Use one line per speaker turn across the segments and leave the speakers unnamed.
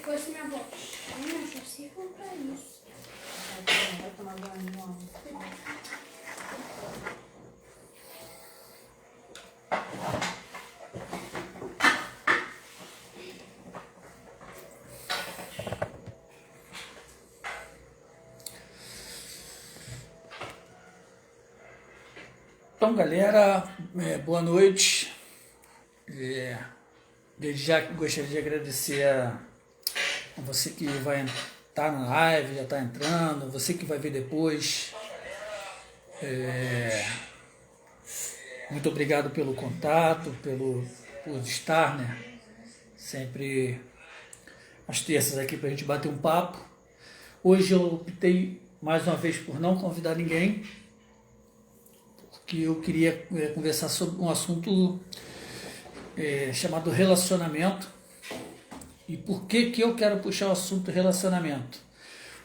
fosse minha avó. Não, só se for pra isso.
Vai tomar banho, amor.
Então, galera, boa noite. Desde já gostaria de agradecer a você que vai estar na live, já está entrando, você que vai ver depois. Muito obrigado pelo contato, por estar, né? Sempre às terças aqui para a gente bater um papo. Hoje eu optei mais uma vez por não convidar ninguém, porque eu queria conversar sobre um assunto chamado relacionamento. E por que eu quero puxar o assunto relacionamento?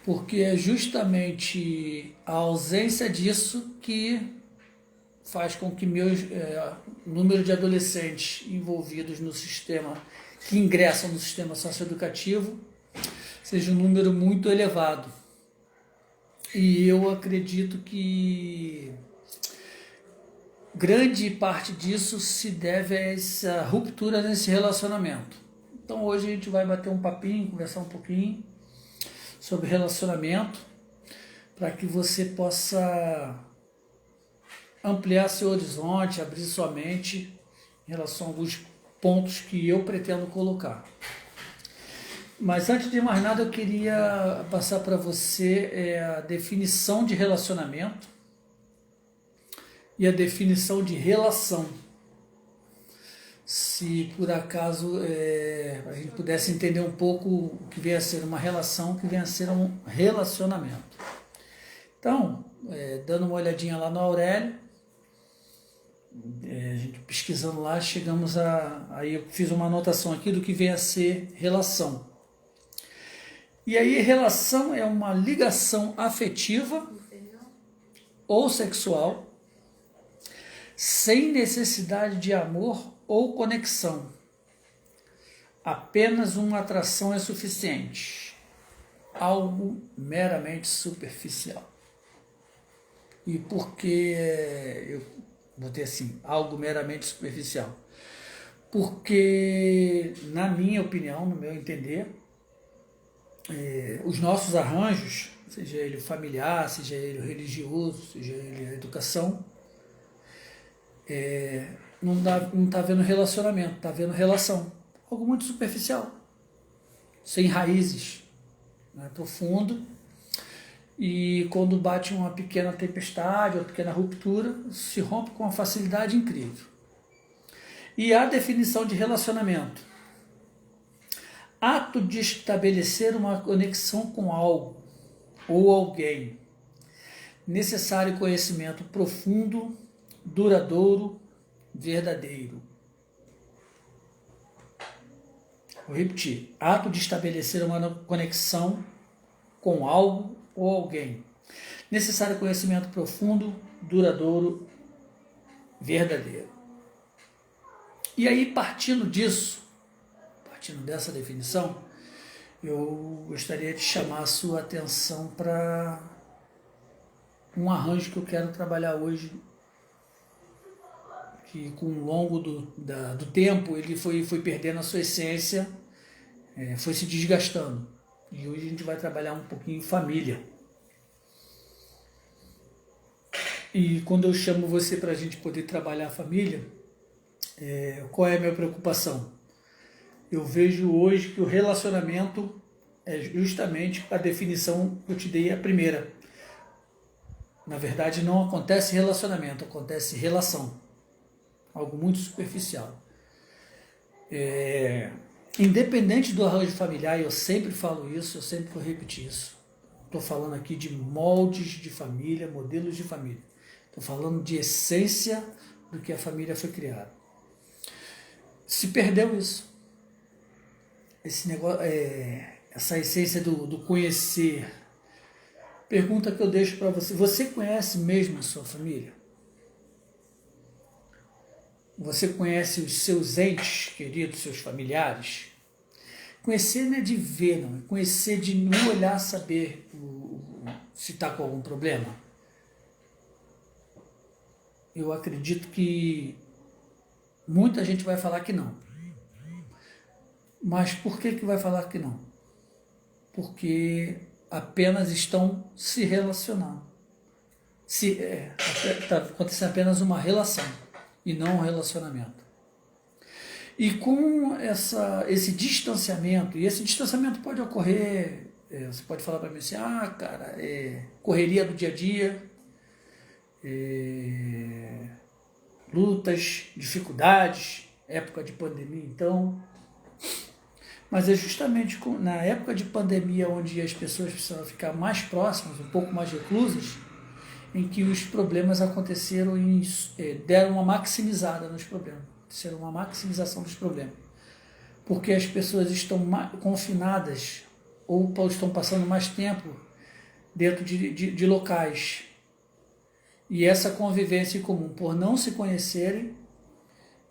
Porque é justamente a ausência disso que faz com que número de adolescentes envolvidos no sistema, que ingressam no sistema socioeducativo, seja um número muito elevado. E eu acredito que grande parte disso se deve a essa ruptura nesse relacionamento. Então hoje a gente vai bater um papinho, conversar um pouquinho sobre relacionamento, para que você possa ampliar seu horizonte, abrir sua mente em relação a alguns pontos que eu pretendo colocar. Mas antes de mais nada eu queria passar para você a definição de relacionamento e a definição de relação. Se por acaso a gente pudesse entender um pouco o que vem a ser uma relação, o que vem a ser um relacionamento. Então, dando uma olhadinha lá no Aurélio, a gente pesquisando lá, chegamos aí eu fiz uma anotação aqui do que vem a ser relação. E aí relação é uma ligação afetiva ou sexual, sem necessidade de amor ou conexão. Apenas uma atração é suficiente. Algo meramente superficial. E por que eu botei assim, algo meramente superficial? Porque, na minha opinião, no meu entender, os nossos arranjos, seja ele familiar, seja ele religioso, seja ele a educação, não está havendo relacionamento, está havendo relação. Algo muito superficial, sem raízes, né, profundo. E quando bate uma pequena tempestade, uma pequena ruptura, se rompe com uma facilidade incrível. E a definição de relacionamento: ato de estabelecer uma conexão com algo ou alguém, necessário conhecimento profundo, duradouro, verdadeiro. Vou repetir: ato de estabelecer uma conexão com algo ou alguém, necessário conhecimento profundo, duradouro, verdadeiro. E aí, partindo dessa definição, eu gostaria de chamar a sua atenção para um arranjo que eu quero trabalhar hoje, que com o longo do tempo ele foi perdendo a sua essência, foi se desgastando. E hoje a gente vai trabalhar um pouquinho família. E quando eu chamo você para a gente poder trabalhar a família, qual é a minha preocupação? Eu vejo hoje que o relacionamento é justamente a definição que eu te dei a primeira. Na verdade, não acontece relacionamento, acontece relação. Algo muito superficial. Independente do arranjo familiar, eu sempre falo isso, eu sempre vou repetir isso. Estou falando aqui de moldes de família, modelos de família. Estou falando de essência do que a família foi criada. Se perdeu isso. Esse negócio, essa essência do conhecer. Pergunta que eu deixo para você: você conhece mesmo a sua família? Você conhece os seus entes queridos, seus familiares? Conhecer não é de ver, não. É conhecer de no olhar saber se está com algum problema. Eu acredito que muita gente vai falar que não. Mas por que vai falar que não? Porque apenas estão se relacionando. Está acontecendo apenas uma relação e não um relacionamento. E com esse distanciamento, e esse distanciamento pode ocorrer, você pode falar para mim assim, cara, correria do dia a dia, lutas, dificuldades, época de pandemia então, mas é justamente na época de pandemia onde as pessoas precisam ficar mais próximas, um pouco mais reclusas, em que os problemas aconteceram e deram uma maximizada nos problemas, será uma maximização dos problemas, porque as pessoas estão confinadas ou estão passando mais tempo dentro de locais, e essa convivência em comum, por não se conhecerem,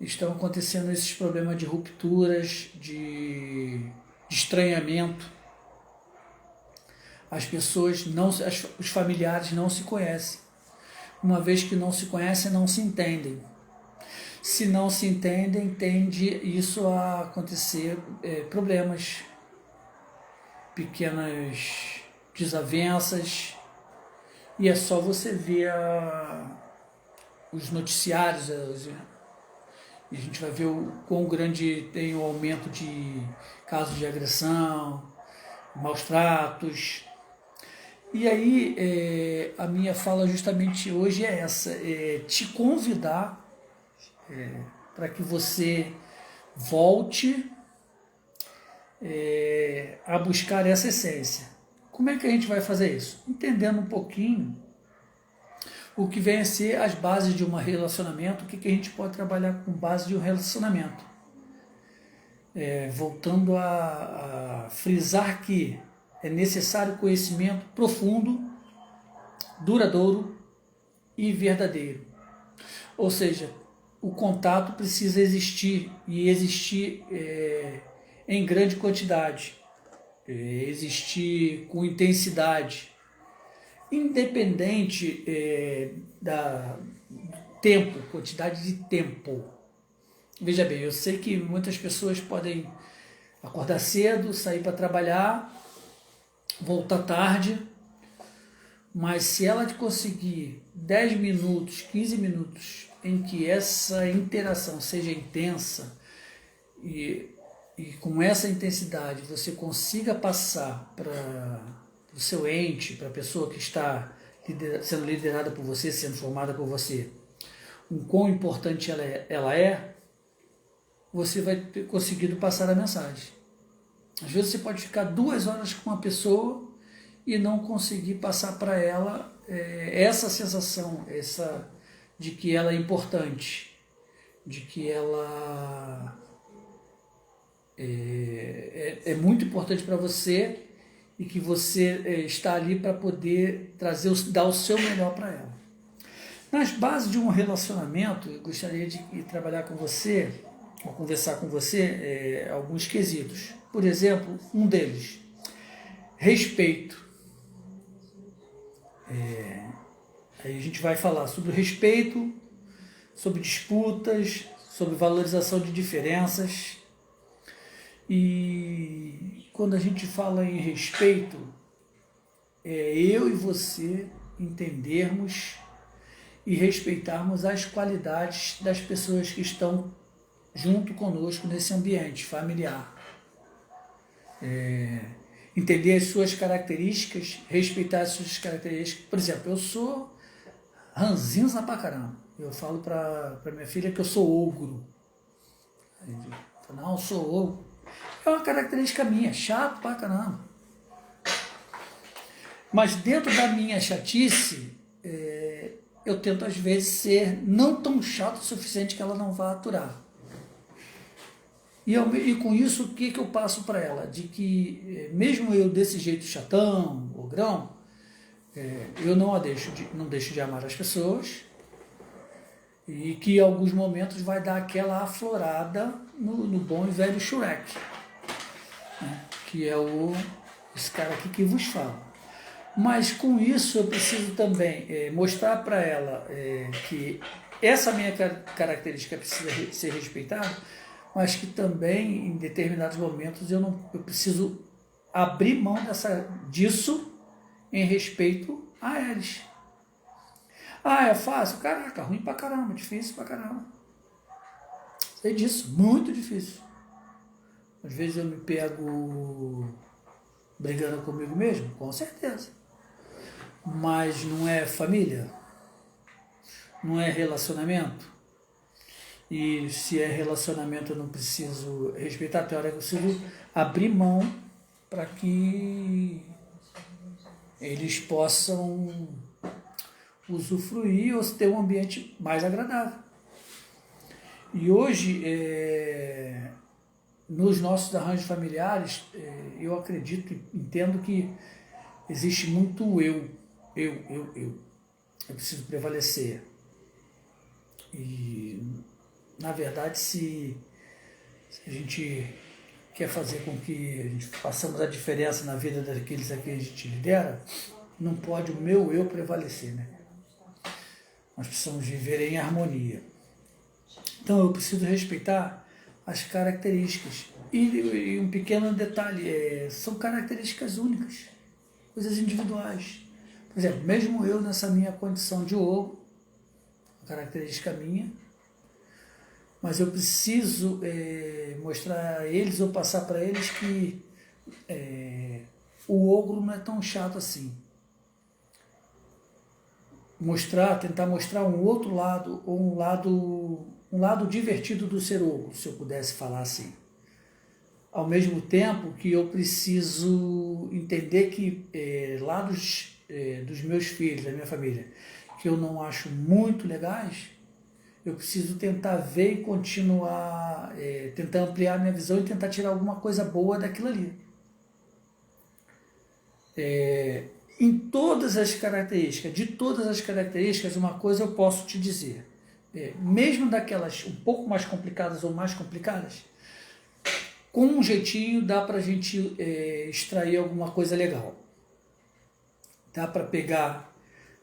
estão acontecendo esses problemas de rupturas, de estranhamento. As pessoas, os familiares não se conhecem. Uma vez que não se conhecem, não se entendem. Se não se entendem, tende isso a acontecer problemas, pequenas desavenças, e é só você ver os noticiários, e a gente vai ver o quão grande tem o aumento de casos de agressão, maus tratos. E aí a minha fala justamente hoje é essa, te convidar para que você volte a buscar essa essência. Como é que a gente vai fazer isso? Entendendo um pouquinho o que vem a ser as bases de um relacionamento, o que a gente pode trabalhar com base de um relacionamento. Voltando a frisar que é necessário conhecimento profundo, duradouro e verdadeiro. Ou seja, o contato precisa existir, e existir em grande quantidade, existir com intensidade, independente da tempo, quantidade de tempo. Veja bem, eu sei que muitas pessoas podem acordar cedo, sair para trabalhar, voltar tarde, mas se ela conseguir 10 minutos, 15 minutos em que essa interação seja intensa e com essa intensidade você consiga passar para o seu ente, para a pessoa que está sendo liderada por você, sendo formada por você, o quão importante ela é, você vai ter conseguido passar a mensagem. Às vezes você pode ficar 2 horas com uma pessoa e não conseguir passar para ela essa sensação, de que ela é importante, de que ela é muito importante para você e que você está ali para poder dar o seu melhor para ela. Nas bases de um relacionamento, eu gostaria de trabalhar com você, ou conversar com você, alguns quesitos. Por exemplo, um deles, respeito. Aí a gente vai falar sobre respeito, sobre disputas, sobre valorização de diferenças. E quando a gente fala em respeito, eu e você entendermos e respeitarmos as qualidades das pessoas que estão junto conosco nesse ambiente familiar. Entender as suas características, respeitar as suas características. Por exemplo, eu sou ranzinza pra caramba. Eu falo pra minha filha que eu sou ogro. Não, eu sou ogro. É uma característica minha, chato pra caramba. Mas dentro da minha chatice, eu tento às vezes ser não tão chato o suficiente que ela não vá aturar. E com isso, o que eu passo para ela? De que, mesmo eu desse jeito chatão, ogrão, eu não deixo de amar as pessoas, e que em alguns momentos vai dar aquela aflorada no bom e velho Shrek. né, que é esse cara aqui que vos fala. Mas com isso eu preciso também mostrar para ela que essa minha característica precisa ser respeitada, mas que também em determinados momentos eu preciso abrir mão disso em respeito a eles. Ah, é fácil? Caraca, ruim pra caramba, difícil pra caramba. Sei disso, muito difícil. Às vezes eu me pego brigando comigo mesmo, com certeza. Mas não é família? Não é relacionamento? E se é relacionamento eu não preciso respeitar, tem hora que eu preciso abrir mão para que eles possam usufruir ou ter um ambiente mais agradável. E hoje, nos nossos arranjos familiares, eu acredito, entendo que existe muito eu. Eu preciso prevalecer. E, na verdade, se a gente quer fazer com que a gente façamos a diferença na vida daqueles a quem a gente lidera, não pode o meu eu prevalecer, né? Nós precisamos viver em harmonia. Então eu preciso respeitar as características. E um pequeno detalhe, são características únicas, coisas individuais. Por exemplo, mesmo eu nessa minha condição de ogro, característica minha, mas eu preciso mostrar a eles ou passar para eles que o ogro não é tão chato assim. Tentar mostrar um outro lado, ou um lado divertido do ser ogro, se eu pudesse falar assim. Ao mesmo tempo que eu preciso entender que lados dos meus filhos, da minha família, que eu não acho muito legais, eu preciso tentar ver e continuar, tentar ampliar minha visão e tentar tirar alguma coisa boa daquilo ali. De todas as características, uma coisa eu posso te dizer. Mesmo daquelas um pouco mais complicadas ou mais complicadas, com um jeitinho dá para a gente extrair alguma coisa legal. Dá para pegar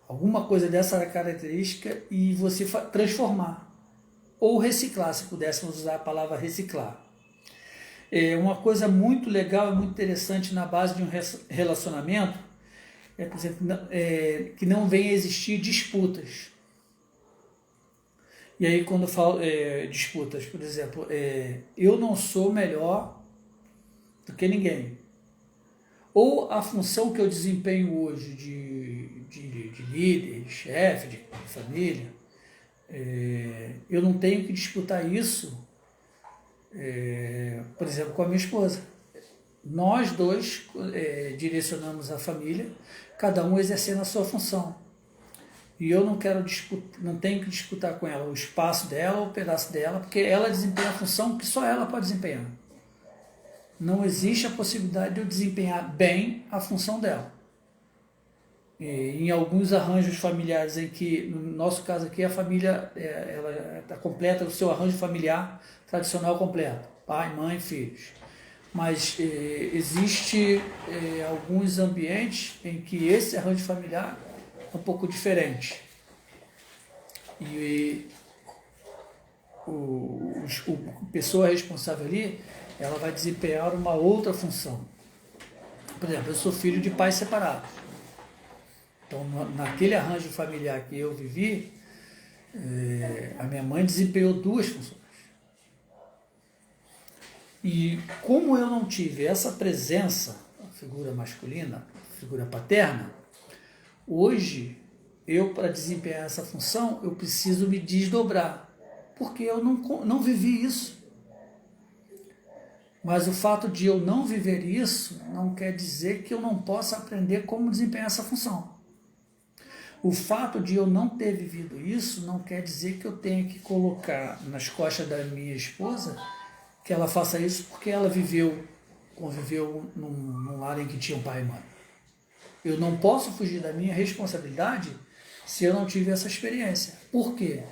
alguma coisa dessa característica e você transformar. Ou reciclar, se pudéssemos usar a palavra reciclar. Uma coisa muito legal e muito interessante na base de um relacionamento por exemplo, que não venha a existir disputas. E aí quando eu falo disputas, por exemplo, eu não sou melhor do que ninguém. Ou a função que eu desempenho hoje de líder, de chefe, de família, eu não tenho que disputar isso, por exemplo, com a minha esposa. Nós dois direcionamos a família, cada um exercendo a sua função. E eu não tenho que disputar com ela o espaço dela, o pedaço dela, porque ela desempenha a função que só ela pode desempenhar. Não existe a possibilidade de eu desempenhar bem a função dela. Em alguns arranjos familiares em que, no nosso caso aqui, a família ela está completa, o seu arranjo familiar tradicional completo, pai, mãe, filhos. Mas existe alguns ambientes em que esse arranjo familiar é um pouco diferente. E a pessoa responsável ali, ela vai desempenhar uma outra função. Por exemplo, eu sou filho de pais separados. Então, naquele arranjo familiar que eu vivi, a minha mãe desempenhou duas funções. E como eu não tive essa presença, a figura masculina, a figura paterna, hoje, para desempenhar essa função, eu preciso me desdobrar, porque eu não vivi isso. Mas o fato de eu não viver isso não quer dizer que eu não possa aprender como desempenhar essa função. O fato de eu não ter vivido isso não quer dizer que eu tenha que colocar nas costas da minha esposa que ela faça isso porque ela conviveu num lar em que tinha um pai e mãe. Eu não posso fugir da minha responsabilidade se eu não tive essa experiência. Por quê?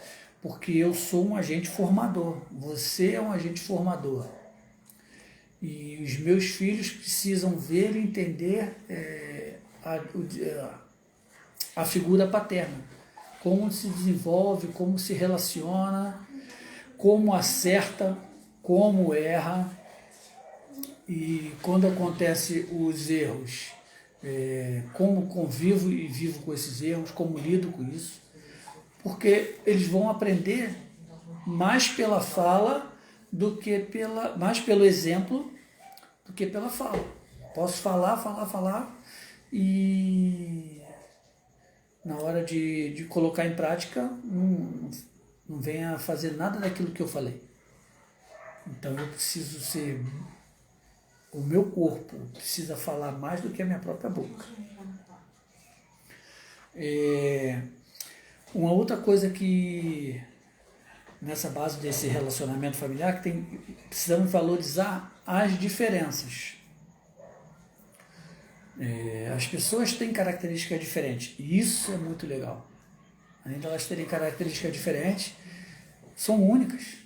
Porque eu sou um agente formador. Você é um agente formador. E os meus filhos precisam ver e entender a figura paterna, como se desenvolve, como se relaciona, como acerta, como erra, e quando acontecem os erros, como convivo e vivo com esses erros, como lido com isso, porque eles vão aprender mais pela fala do que mais pelo exemplo do que pela fala. Posso falar e na hora de colocar em prática não venha fazer nada daquilo que eu falei. Então eu preciso ser... O meu corpo precisa falar mais do que a minha própria boca. Uma outra coisa que, nessa base desse relacionamento familiar, que precisamos valorizar as diferenças. As pessoas têm características diferentes, e isso é muito legal. Além de elas terem características diferentes, são únicas.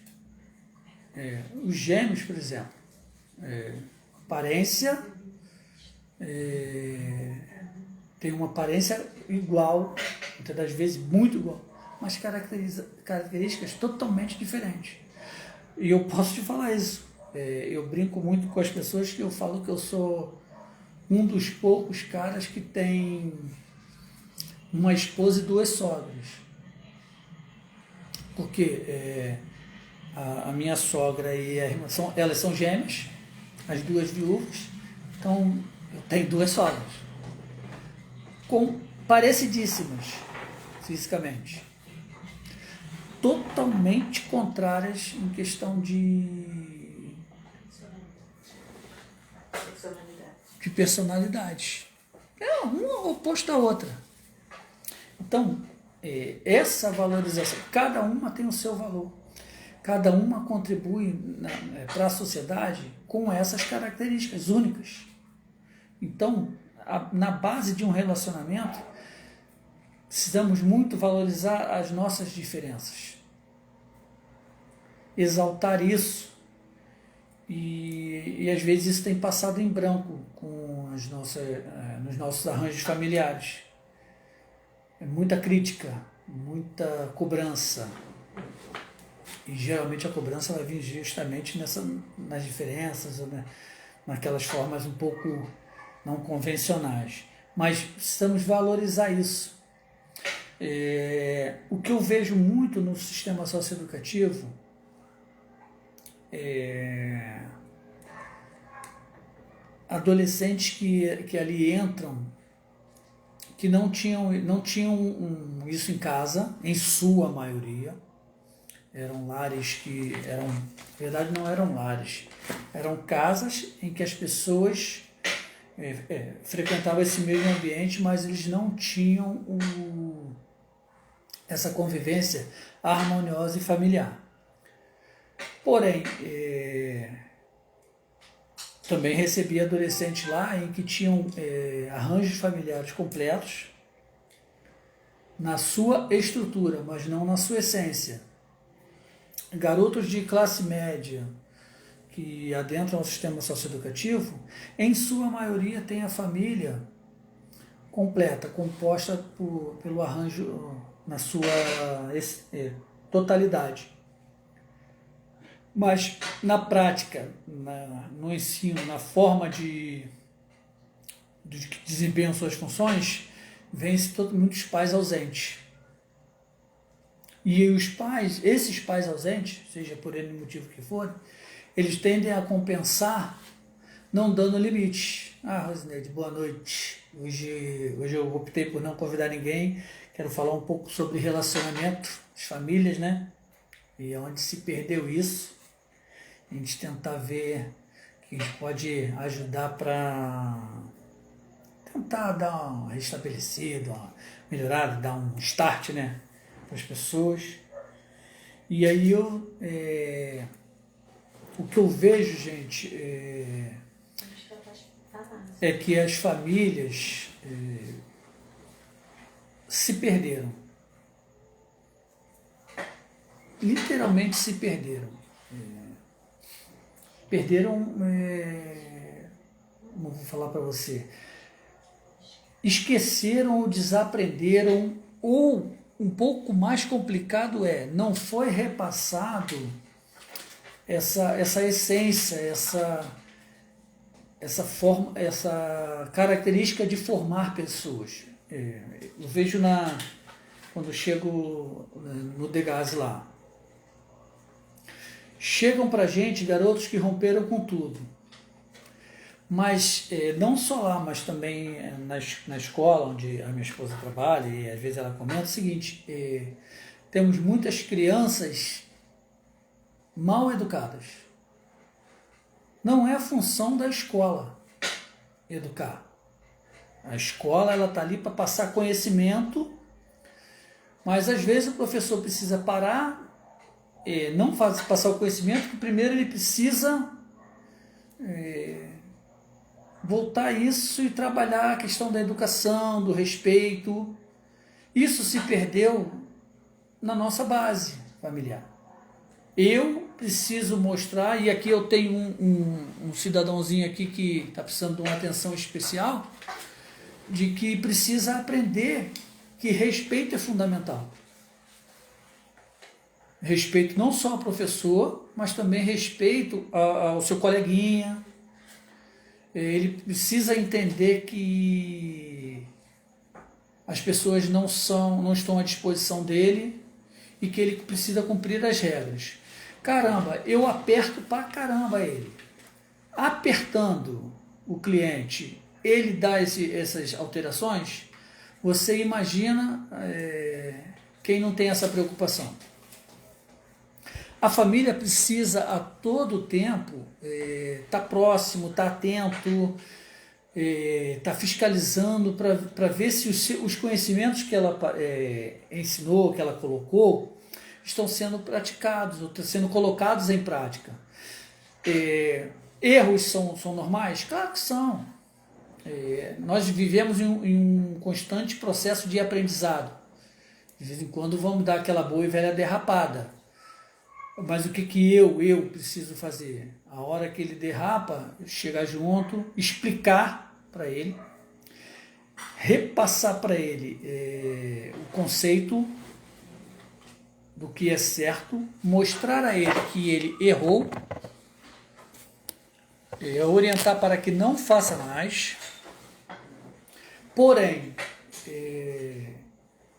Os gêmeos, por exemplo, aparência, tem uma aparência igual, muitas das vezes muito igual, mas características totalmente diferentes. E eu posso te falar isso. Eu brinco muito com as pessoas que eu falo que eu sou um dos poucos caras que tem uma esposa e 2 sogras. Porque a minha sogra e a irmã, elas são gêmeas, as 2 viúvas, então eu tenho 2 sogras, parecidíssimas fisicamente, totalmente contrárias em questão de personalidade. Uma oposta à outra. Então, essa valorização, cada uma tem o seu valor. Cada uma contribui para a sociedade com essas características únicas. Então, na base de um relacionamento, precisamos muito valorizar as nossas diferenças. Exaltar isso. E às vezes isso tem passado em branco nos nossos arranjos familiares. Muita crítica, muita cobrança. E geralmente a cobrança vai vir justamente nas diferenças, ou naquelas formas um pouco não convencionais. Mas precisamos valorizar isso. O que eu vejo muito no sistema socioeducativo adolescentes que ali entram, que não tinham isso em casa, em sua maioria. Eram lares que eram, na verdade não eram lares, eram casas em que as pessoas frequentavam esse mesmo ambiente, mas eles não tinham essa convivência harmoniosa e familiar. Porém, também recebi adolescentes lá em que tinham arranjos familiares completos na sua estrutura, mas não na sua essência. Garotos de classe média que adentram o sistema socioeducativo, em sua maioria tem a família completa, composta pelo arranjo na sua totalidade. Mas na prática, no ensino, na forma de que desempenham suas funções, vêm-se muitos pais ausentes. E esses pais ausentes, seja por N motivo que for, eles tendem a compensar não dando limites. Rosineide, boa noite. Hoje eu optei por não convidar ninguém. Quero falar um pouco sobre relacionamento, as famílias, né? E onde se perdeu isso. A gente tentar ver que a gente pode ajudar para tentar dar um restabelecido, uma melhorada, dar um start, né, para as pessoas. E aí o que eu vejo, gente, é que as famílias se perderam. Literalmente se perderam. perderam, como vou falar para você, esqueceram ou desaprenderam, ou um pouco mais complicado não foi repassado essa essência, essa forma, essa característica de formar pessoas. Eu vejo quando eu chego no Degas lá, chegam para a gente garotos que romperam com tudo, mas não só lá, mas também na escola onde a minha esposa trabalha, e às vezes ela comenta o seguinte, temos muitas crianças mal educadas. Não é a função da escola educar. A escola está ali para passar conhecimento, mas às vezes o professor precisa parar, não passar o conhecimento, porque primeiro ele precisa voltar isso e trabalhar a questão da educação, do respeito. Isso se perdeu na nossa base familiar. Eu preciso mostrar, e aqui eu tenho um cidadãozinho aqui que está precisando de uma atenção especial, de que precisa aprender que respeito é fundamental. Respeito não só ao professor, mas também respeito ao seu coleguinha. Ele precisa entender que as pessoas não estão à disposição dele e que ele precisa cumprir as regras. Caramba, eu aperto pra caramba ele. Apertando o cliente, ele dá essas alterações, você imagina quem não tem essa preocupação. A família precisa a todo tempo estar próximo, estar atento, estar fiscalizando para ver se os conhecimentos que ela ensinou, que ela colocou, estão sendo praticados, ou estão sendo colocados em prática. Erros são normais? Claro que são. Nós vivemos em um constante processo de aprendizado. De vez em quando vamos dar aquela boa e velha derrapada. Mas o que eu preciso fazer? A hora que ele derrapa, chegar junto, explicar para ele, repassar para ele o conceito do que é certo, mostrar a ele que ele errou, orientar para que não faça mais, porém,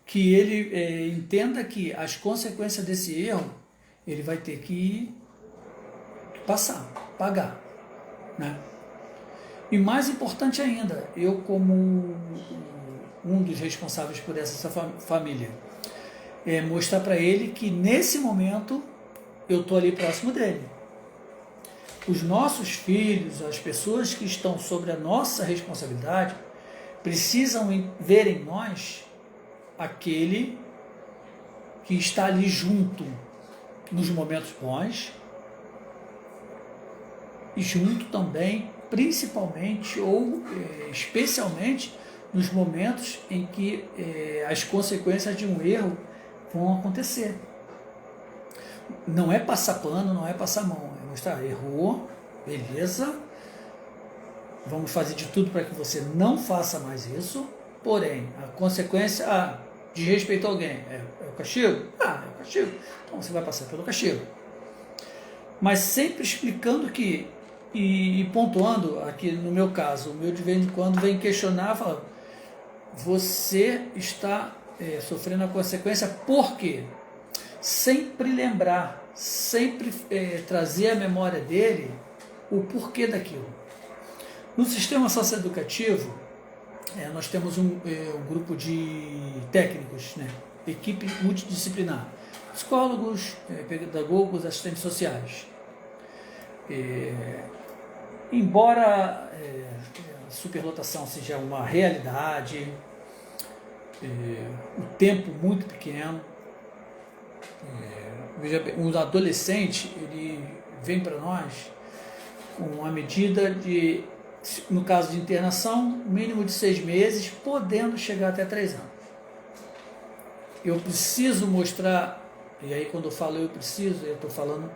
que ele entenda que as consequências desse erro ele vai ter que passar, pagar, né? E mais importante ainda, eu como um dos responsáveis por essa família, mostrar para ele que nesse momento eu estou ali próximo dele. Os nossos filhos, as pessoas que estão sobre a nossa responsabilidade, precisam ver em nós aquele que está ali junto nos momentos bons e junto também, principalmente ou especialmente nos momentos em que as consequências de um erro vão acontecer. Não é passar pano, não é passar mão, é mostrar, errou, beleza, vamos fazer de tudo para que você não faça mais isso, porém, a consequência, desrespeitou alguém, é o castigo? É o castigo, então você vai passar pelo castigo. Mas sempre explicando que, e pontuando, aqui no meu caso, o meu de vez em quando vem questionar, fala, você está sofrendo a consequência, por quê? Sempre lembrar, sempre trazer à memória dele o porquê daquilo. No sistema socioeducativo, nós temos um grupo de técnicos, né? Equipe multidisciplinar, psicólogos, pedagogos, assistentes sociais. Embora a superlotação seja uma realidade, o tempo muito pequeno, veja bem, um adolescente ele vem para nós com uma medida de, no caso de internação, mínimo de 6 meses, podendo chegar até 3 anos. Eu preciso mostrar, e aí quando eu falo eu estou falando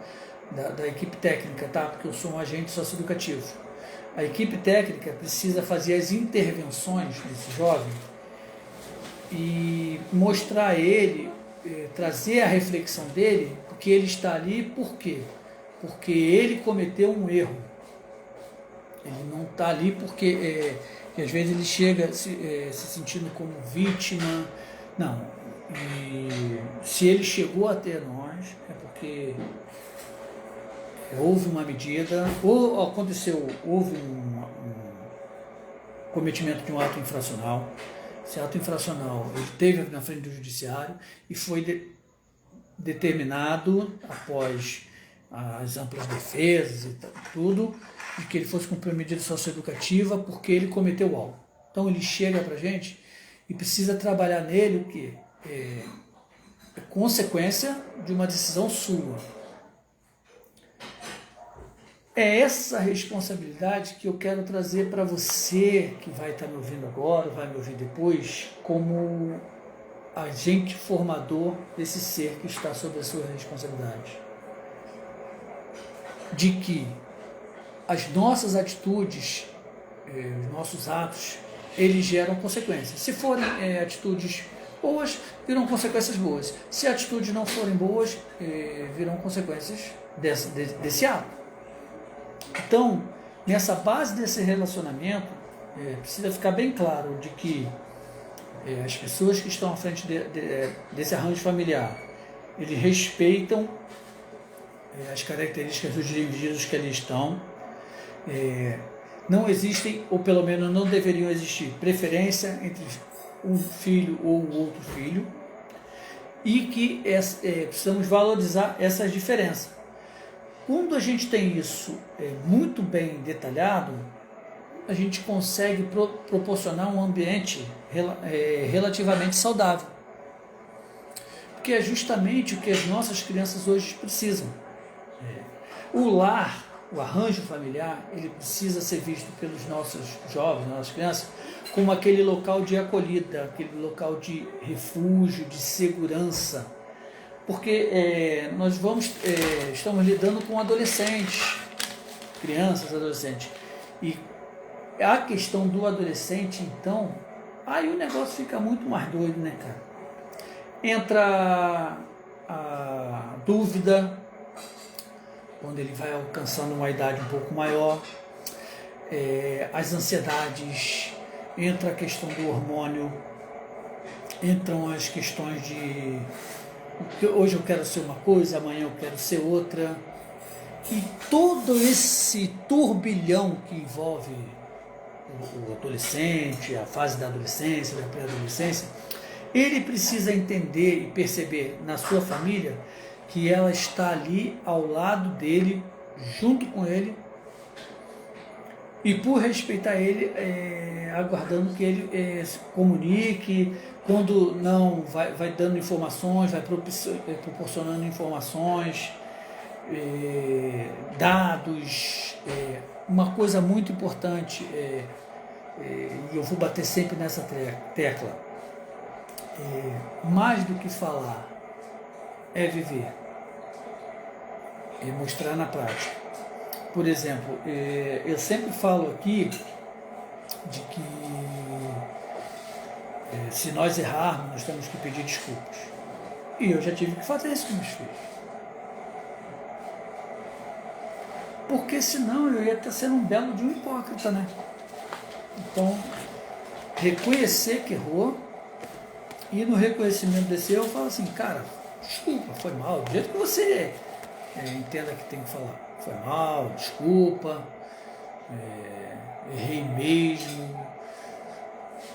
da equipe técnica, tá? Porque eu sou um agente socioeducativo. A equipe técnica precisa fazer as intervenções desse jovem e mostrar a ele, trazer a reflexão dele, porque ele está ali, por quê? Porque ele cometeu um erro. Ele não está ali porque às vezes ele chega se sentindo como vítima. Não. E se ele chegou até nós, é porque houve uma medida, ou aconteceu, houve um cometimento de um ato infracional. Esse ato infracional ele teve na frente do judiciário e foi determinado, após as amplas defesas e tudo, de que ele fosse cumprir medida socioeducativa porque ele cometeu algo. Então ele chega para a gente e precisa trabalhar nele o quê? É consequência de uma decisão sua. É essa responsabilidade que eu quero trazer para você que vai estar me ouvindo agora, vai me ouvir depois, como agente formador desse ser que está sob a sua responsabilidade. De que as nossas atitudes, os nossos atos, eles geram consequências. Se forem atitudes boas, virão consequências boas. Se atitudes não forem boas, virão consequências desse ato. Então, nessa base desse relacionamento, precisa ficar bem claro de que as pessoas que estão à frente desse arranjo familiar, eles respeitam as características dos indivíduos que ali estão. Não existem, ou pelo menos não deveriam existir, preferência entre um filho ou o outro filho, e que precisamos valorizar essas diferenças. Quando a gente tem isso muito bem detalhado, a gente consegue proporcionar um ambiente relativamente saudável. Porque é justamente o que as nossas crianças hoje precisam. O lar, o arranjo familiar, ele precisa ser visto pelos nossos jovens, nossas crianças, como aquele local de acolhida, aquele local de refúgio, de segurança. Porque nós estamos lidando com adolescentes, crianças, adolescentes. E a questão do adolescente, então, aí o negócio fica muito mais doido, né, cara? Entra a dúvida, quando ele vai alcançando uma idade um pouco maior, as ansiedades, entra a questão do hormônio, entram as questões de hoje eu quero ser uma coisa, amanhã eu quero ser outra, e todo esse turbilhão que envolve o adolescente, a fase da adolescência, da pré-adolescência, ele precisa entender e perceber na sua família que ela está ali ao lado dele, junto com ele, e por respeitar ele, aguardando que ele se comunique, quando não, vai dando informações, vai proporcionando informações, dados. Uma coisa muito importante, e eu vou bater sempre nessa tecla, mais do que falar, é viver, é mostrar na prática. Por exemplo, eu sempre falo aqui de que se nós errarmos, nós temos que pedir desculpas. E eu já tive que fazer isso com meus filhos. Porque senão eu ia estar sendo um belo de um hipócrita, né? Então, reconhecer que errou, e no reconhecimento desse erro eu falo assim, cara, desculpa, foi mal, do jeito que você entenda que tem que falar. Foi mal, desculpa, errei mesmo.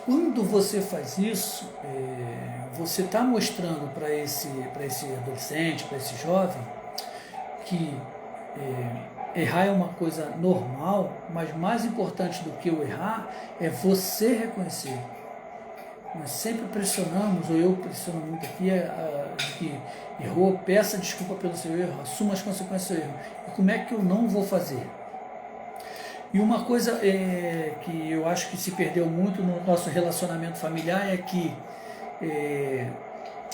Quando você faz isso, você está mostrando para esse adolescente, para esse jovem, que errar é uma coisa normal, mas mais importante do que o errar é você reconhecer. Nós sempre pressionamos, ou eu pressiono muito aqui, que errou, peça desculpa pelo seu erro, assuma as consequências do seu erro. E como é que eu não vou fazer? E uma coisa que eu acho que se perdeu muito no nosso relacionamento familiar é que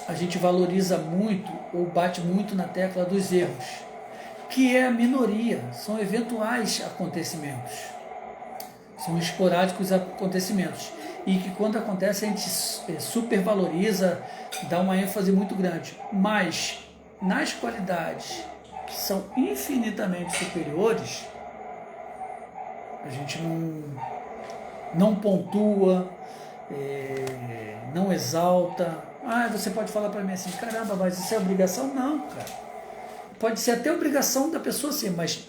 a gente valoriza muito ou bate muito na tecla dos erros. que é a minoria, são eventuais acontecimentos, são esporádicos acontecimentos, e que quando acontece a gente supervaloriza, dá uma ênfase muito grande, mas nas qualidades que são infinitamente superiores, a gente não pontua, não exalta. Você pode falar para mim assim, caramba, mas isso é obrigação? Não, cara. Pode ser até obrigação da pessoa sim, mas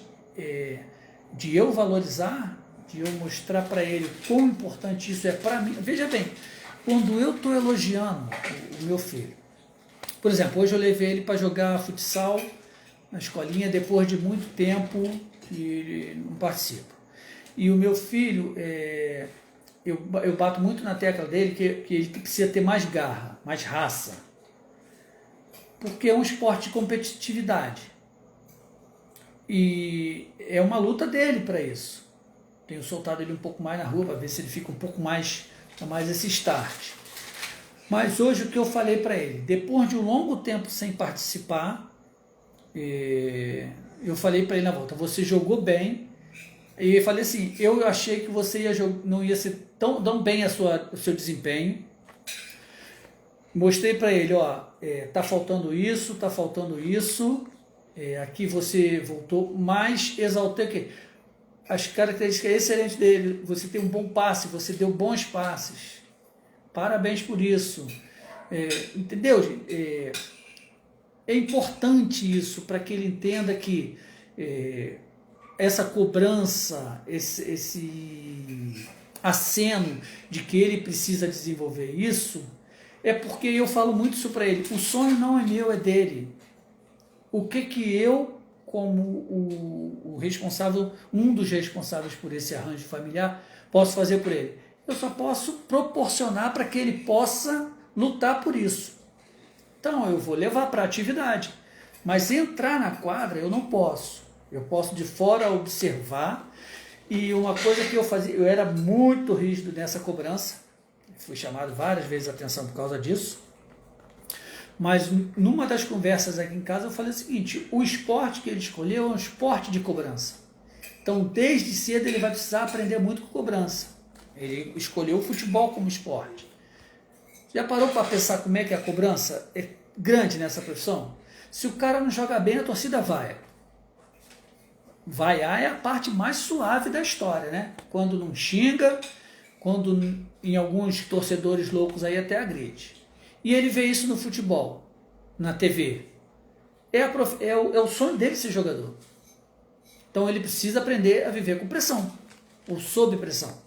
de eu valorizar, de eu mostrar para ele quão importante isso é para mim. Veja bem, quando eu estou elogiando o meu filho, por exemplo, hoje eu levei ele para jogar futsal na escolinha, depois de muito tempo que ele não participa. E o meu filho, eu bato muito na tecla dele que ele precisa ter mais garra, mais raça, porque é um esporte de competitividade e é uma luta dele para isso. Tenho soltado ele um pouco mais na rua para ver se ele fica um pouco mais esse start. Mas hoje o que eu falei para ele, depois de um longo tempo sem participar, eu falei para ele na volta, você jogou bem. E eu falei assim, eu achei que você não ia ser tão bem o seu desempenho. Mostrei para ele, tá faltando isso, aqui você voltou, mas exaltei o quê? As características excelentes dele, você tem um bom passe, você deu bons passes, parabéns por isso. Entendeu? É importante isso para que ele entenda que essa cobrança, esse aceno de que ele precisa desenvolver isso, é porque eu falo muito isso para ele. O sonho não é meu, é dele. O que eu, como o responsável, um dos responsáveis por esse arranjo familiar, posso fazer por ele? Eu só posso proporcionar para que ele possa lutar por isso. Então eu vou levar para a atividade, mas entrar na quadra eu não posso. Eu posso de fora observar. E uma coisa que eu fazia, eu era muito rígido nessa cobrança, fui chamado várias vezes a atenção por causa disso, mas numa das conversas aqui em casa eu falei o seguinte, o esporte que ele escolheu é um esporte de cobrança, então desde cedo ele vai precisar aprender muito com cobrança. Ele escolheu o futebol como esporte. Já parou para pensar como é que a cobrança é grande nessa profissão? Se o cara não joga bem, a torcida vai. Vaiar é a parte mais suave da história, né? Quando não xinga, quando em alguns torcedores loucos aí até agride. E ele vê isso no futebol, na TV. É o sonho dele ser jogador. Então ele precisa aprender a viver com pressão, ou sob pressão.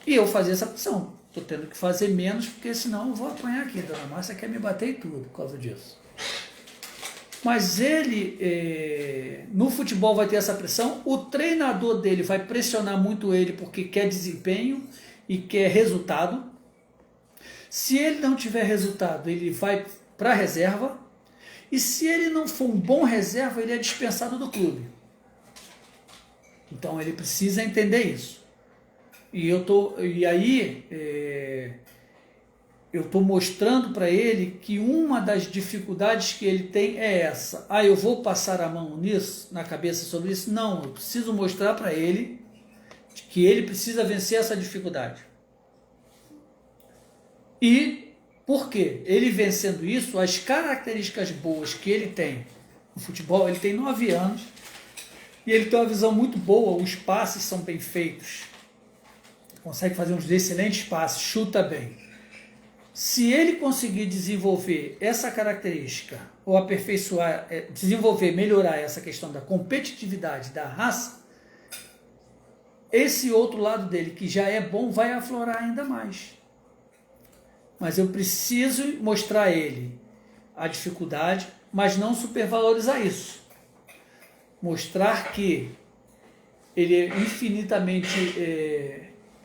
E eu fazia essa pressão. Estou tendo que fazer menos, porque senão eu vou apanhar aqui. Dona Márcia quer me bater e tudo por causa disso. Mas ele, no futebol vai ter essa pressão, o treinador dele vai pressionar muito ele porque quer desempenho e quer resultado. Se ele não tiver resultado, ele vai para a reserva, e se ele não for um bom reserva, ele é dispensado do clube. Então ele precisa entender isso. E aí eu estou mostrando para ele que uma das dificuldades que ele tem é essa. Eu vou passar a mão nisso, na cabeça sobre isso? Não, eu preciso mostrar para ele que ele precisa vencer essa dificuldade. E por quê? Ele vencendo isso, as características boas que ele tem no futebol, ele tem 9 anos, e ele tem uma visão muito boa, os passes são bem feitos, consegue fazer uns excelentes passes, chuta bem. Se ele conseguir desenvolver essa característica, ou aperfeiçoar, desenvolver, melhorar essa questão da competitividade, da raça, esse outro lado dele, que já é bom, vai aflorar ainda mais. Mas eu preciso mostrar a ele a dificuldade, mas não supervalorizar isso. Mostrar que ele é infinitamente...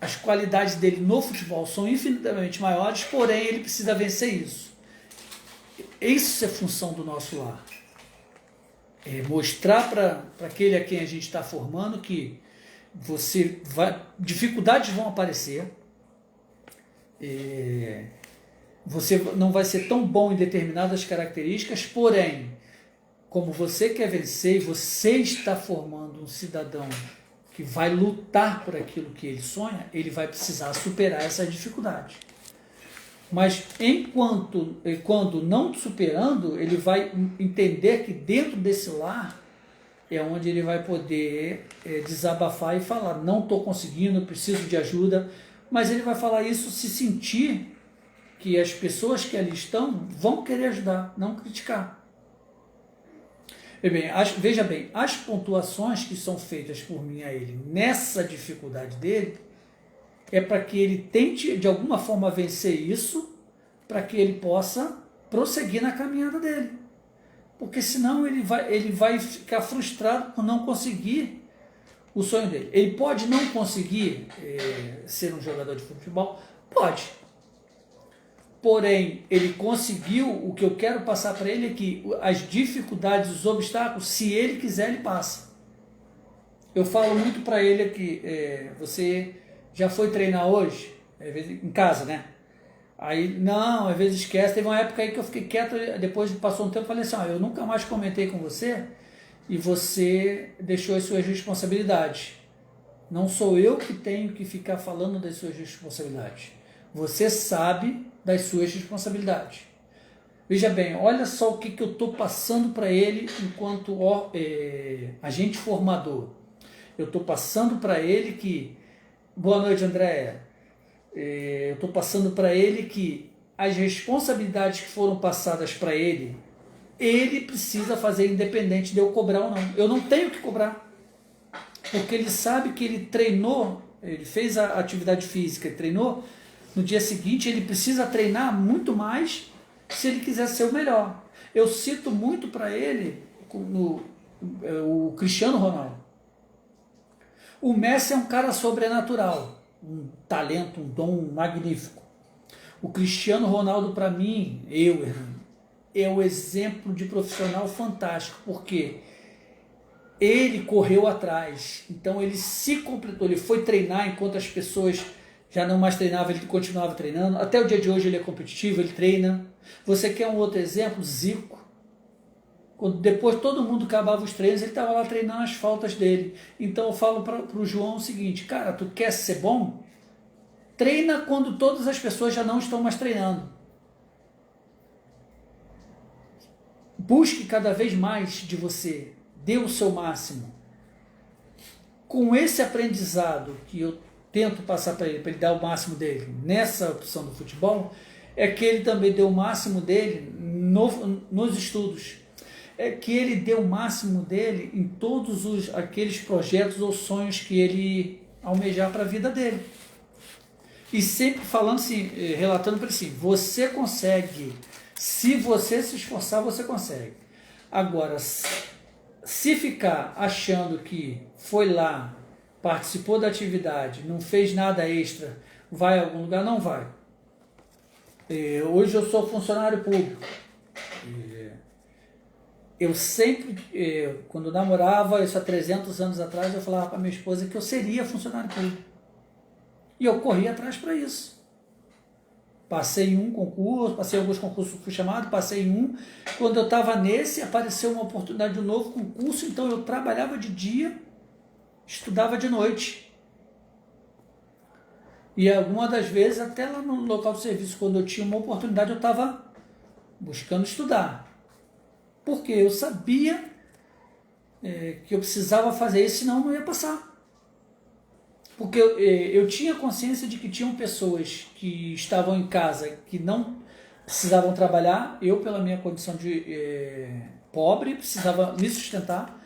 as qualidades dele no futebol são infinitamente maiores, porém ele precisa vencer isso. Isso é função do nosso lar. Mostrar para aquele a quem a gente está formando que dificuldades vão aparecer, você não vai ser tão bom em determinadas características, porém, como você quer vencer e você está formando um cidadão que vai lutar por aquilo que ele sonha, ele vai precisar superar essa dificuldade. Mas quando não superando, ele vai entender que dentro desse lar é onde ele vai poder desabafar e falar, não estou conseguindo, preciso de ajuda, mas ele vai falar isso se sentir que as pessoas que ali estão vão querer ajudar, não criticar. Veja bem, as pontuações que são feitas por mim a ele nessa dificuldade dele é para que ele tente de alguma forma vencer isso, para que ele possa prosseguir na caminhada dele. Porque senão ele vai ficar frustrado por não conseguir o sonho dele. Ele pode não conseguir ser um jogador de futebol? Pode. Porém, ele conseguiu, o que eu quero passar para ele é que as dificuldades, os obstáculos, se ele quiser, ele passa. Eu falo muito para ele aqui, você já foi treinar hoje? Em casa, né? Aí, não, às vezes esquece. Teve uma época aí que eu fiquei quieto, depois passou um tempo, eu falei assim, eu nunca mais comentei com você e você deixou as suas responsabilidades. Não sou eu que tenho que ficar falando das suas responsabilidades. Você sabe das suas responsabilidades. Veja bem, olha só o que eu estou passando para ele enquanto agente formador. Eu estou passando para ele que... Boa noite, Andréia. Eu estou passando para ele que as responsabilidades que foram passadas para ele precisa fazer independente de eu cobrar ou não. Eu não tenho que cobrar. Porque ele sabe que ele treinou, ele fez a atividade física, ele treinou, no dia seguinte ele precisa treinar muito mais se ele quiser ser o melhor. Eu cito muito para ele o Cristiano Ronaldo. O Messi é um cara sobrenatural, um talento, um dom magnífico. O Cristiano Ronaldo, para mim, é o exemplo de profissional fantástico, porque ele correu atrás, então ele se completou, ele foi treinar enquanto as pessoas já não mais treinavam, ele continuava treinando. Até o dia de hoje ele é competitivo, ele treina. Você quer um outro exemplo? Zico. Quando depois todo mundo acabava os treinos, ele estava lá treinando as faltas dele. Então eu falo para o João o seguinte, cara, tu quer ser bom? Treina quando todas as pessoas já não estão mais treinando. Busque cada vez mais de você. Dê o seu máximo. Com esse aprendizado que eu tento passar para ele dar o máximo dele nessa opção do futebol, é que ele também dê o máximo dele nos estudos. É que ele dê o máximo dele em todos aqueles projetos ou sonhos que ele almejar para a vida dele. E sempre falando assim, relatando para ele assim, você consegue, se você se esforçar, você consegue. Agora, se ficar achando que foi lá, participou da atividade, não fez nada extra, vai a algum lugar, não vai. Hoje eu sou funcionário público. Eu sempre, quando namorava, isso há 300 anos atrás, eu falava para minha esposa que eu seria funcionário público. E eu corri atrás para isso. Passei em um concurso, passei em alguns concursos, fui chamado, passei em um. Quando eu estava nesse, apareceu uma oportunidade de um novo concurso, então eu trabalhava de dia, estudava de noite. E algumas das vezes, até lá no local de serviço, quando eu tinha uma oportunidade, eu estava buscando estudar. Porque eu sabia que eu precisava fazer isso, senão não ia passar. Porque eu tinha consciência de que tinham pessoas que estavam em casa, que não precisavam trabalhar. Eu, pela minha condição de pobre, precisava me sustentar.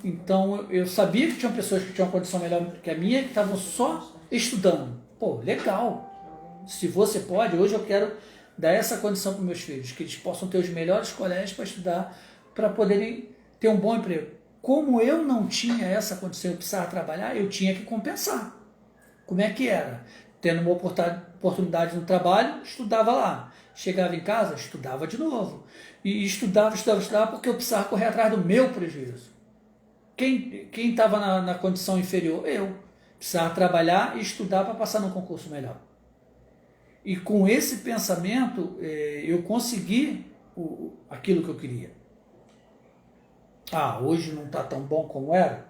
Então, eu sabia que tinham pessoas que tinham uma condição melhor que a minha, que estavam só estudando. Pô, legal. Se você pode, hoje eu quero dar essa condição para meus filhos, que eles possam ter os melhores colégios para estudar, para poderem ter um bom emprego. Como eu não tinha essa condição, eu precisava trabalhar, eu tinha que compensar. Como é que era? Tendo uma oportunidade no trabalho, estudava lá. Chegava em casa, estudava de novo. E estudava porque eu precisava correr atrás do meu prejuízo. Quem estava na condição inferior? Eu. Precisava trabalhar e estudar para passar num concurso melhor. E com esse pensamento, eu consegui aquilo que eu queria. Hoje não está tão bom como era?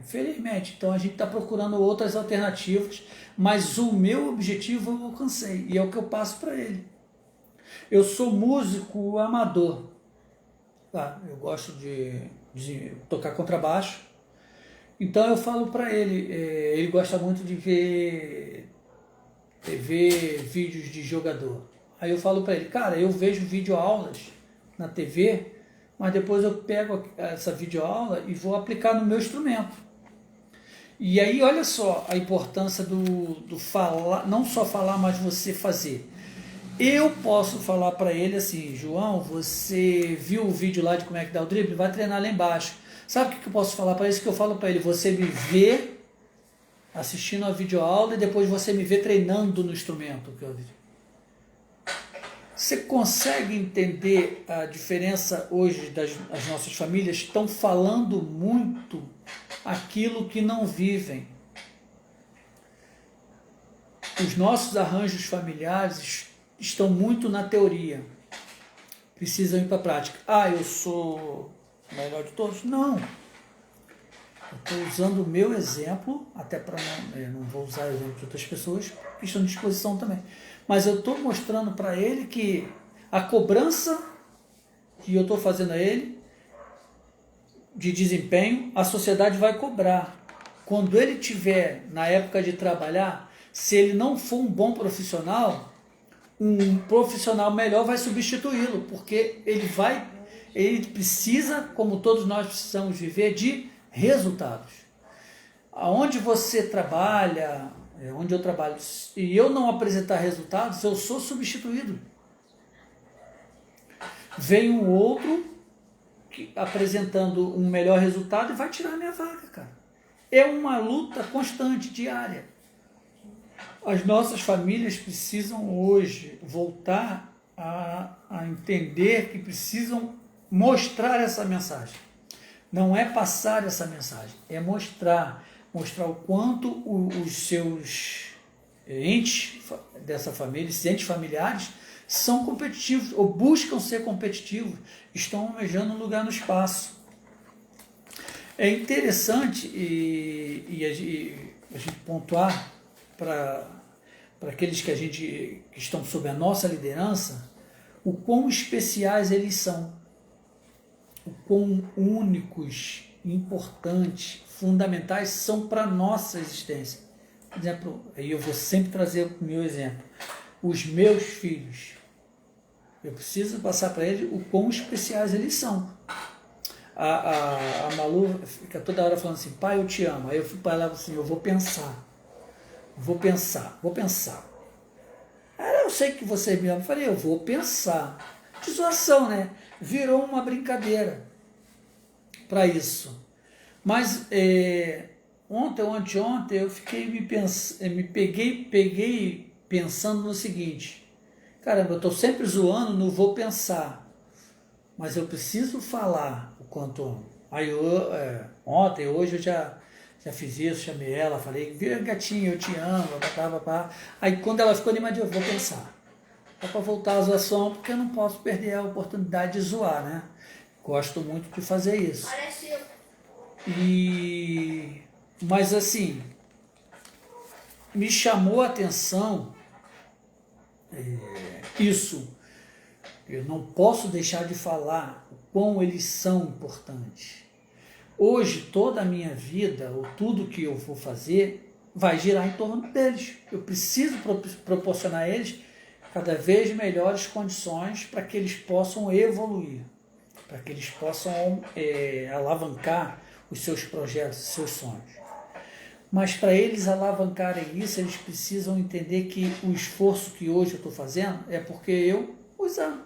Infelizmente. Então a gente está procurando outras alternativas, mas o meu objetivo eu alcancei e é o que eu passo para ele. Eu sou músico amador. Eu gosto de tocar contrabaixo. Então eu falo para ele, ele gosta muito de ver TV, vídeos de jogador. Aí eu falo para ele, cara, eu vejo videoaulas na TV, mas depois eu pego essa videoaula e vou aplicar no meu instrumento. E aí olha só a importância do falar, não só falar, mas você fazer. Eu posso falar para ele assim, João, você viu o vídeo lá de como é que dá o drible? Vai treinar lá embaixo. Sabe o que eu posso falar para ele? Isso que eu falo para ele, você me vê assistindo a videoaula e depois você me vê treinando no instrumento que eu vi. Você consegue entender a diferença hoje das nossas famílias? Estão falando muito aquilo que não vivem. Os nossos arranjos familiares estão muito na teoria. Precisam ir para a prática. Eu sou o melhor de todos? Não. Eu estou usando o meu exemplo, até para não vou usar o exemplo de outras pessoas, que estão à disposição também. Mas eu estou mostrando para ele que a cobrança que eu estou fazendo a ele de desempenho, a sociedade vai cobrar. Quando ele tiver na época de trabalhar, se ele não for um bom profissional, um profissional melhor vai substituí-lo, porque ele precisa, como todos nós precisamos viver, de resultados. Aonde você trabalha, onde eu trabalho, e eu não apresentar resultados, eu sou substituído. Vem um outro apresentando um melhor resultado e vai tirar a minha vaga, cara. É uma luta constante, diária. As nossas famílias precisam hoje voltar a entender que precisam mostrar essa mensagem. Não é passar essa mensagem, é mostrar o quanto os seus entes dessa família, esses entes familiares, são competitivos ou buscam ser competitivos, estão almejando um lugar no espaço. É interessante a gente pontuar para aqueles que estão sob a nossa liderança, o quão especiais eles são, o quão únicos, importantes, fundamentais são para a nossa existência. Por exemplo, aí eu vou sempre trazer o meu exemplo. Os meus filhos, eu preciso passar para eles o quão especiais eles são. A Malu fica toda hora falando assim, pai, eu te amo. Aí eu fico para ela assim, eu vou pensar. Eu sei que você me ama. Eu falei, eu vou pensar. De zoação, né? Virou uma brincadeira para isso. Mas ontem ou anteontem eu fiquei me peguei pensando no seguinte, caramba, eu estou sempre zoando, não vou pensar, mas eu preciso falar o quanto amo. Aí ontem, hoje eu já fiz isso, chamei ela, falei, gatinho, eu te amo, papá. Aí quando ela ficou animadinha, eu vou pensar. É para voltar à zoação, porque eu não posso perder a oportunidade de zoar, né? Gosto muito de fazer isso. Mas assim, me chamou a atenção isso. Eu não posso deixar de falar o quão eles são importantes. Hoje, toda a minha vida, ou tudo que eu vou fazer, vai girar em torno deles. Eu preciso proporcionar a eles cada vez melhores condições para que eles possam evoluir, para que eles possam alavancar os seus projetos, os seus sonhos. Mas para eles alavancarem isso, eles precisam entender que o esforço que hoje eu estou fazendo é porque eu os amo.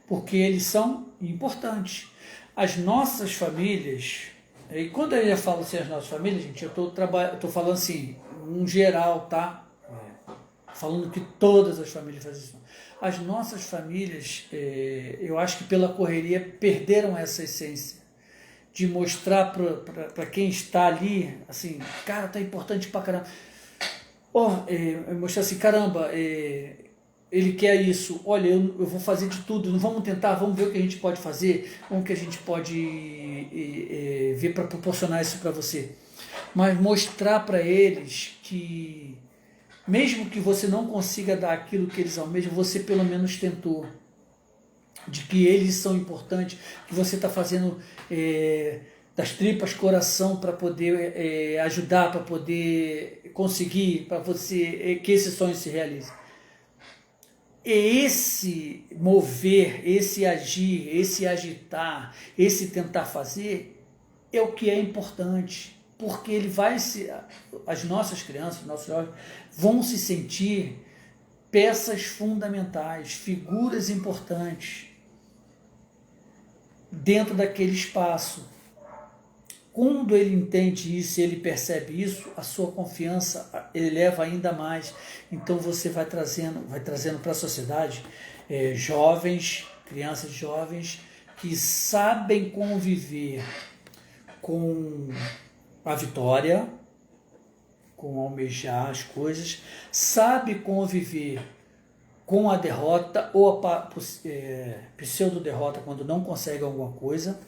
Porque eles são importantes. As nossas famílias, e quando eu falo assim, as nossas famílias, gente, eu estou falando assim, em geral, tá? Falando que todas as famílias fazem isso. As nossas famílias, eu acho que pela correria, perderam essa essência de mostrar para quem está ali, assim, cara, tá importante pra caramba. Mostrar assim, caramba, ele quer isso, olha, eu vou fazer de tudo, vamos tentar, vamos ver o que a gente pode fazer, vamos o que a gente pode ver para proporcionar isso para você. Mas mostrar para eles que, mesmo que você não consiga dar aquilo que eles almejam, você pelo menos tentou, de que eles são importantes, que você está fazendo das tripas coração para poder ajudar, para poder conseguir, para você que esse sonho se realize. E esse mover, esse agir, esse agitar, esse tentar fazer é o que é importante, porque ele vai se, as nossas crianças, os nossos jovens vão se sentir peças fundamentais, figuras importantes dentro daquele espaço. Quando ele entende isso, ele percebe isso, a sua confiança eleva ainda mais. Então você vai trazendo para a sociedade jovens, crianças jovens que sabem conviver com a vitória, com almejar as coisas, sabe conviver com a derrota ou a pseudo-derrota quando não consegue alguma coisa.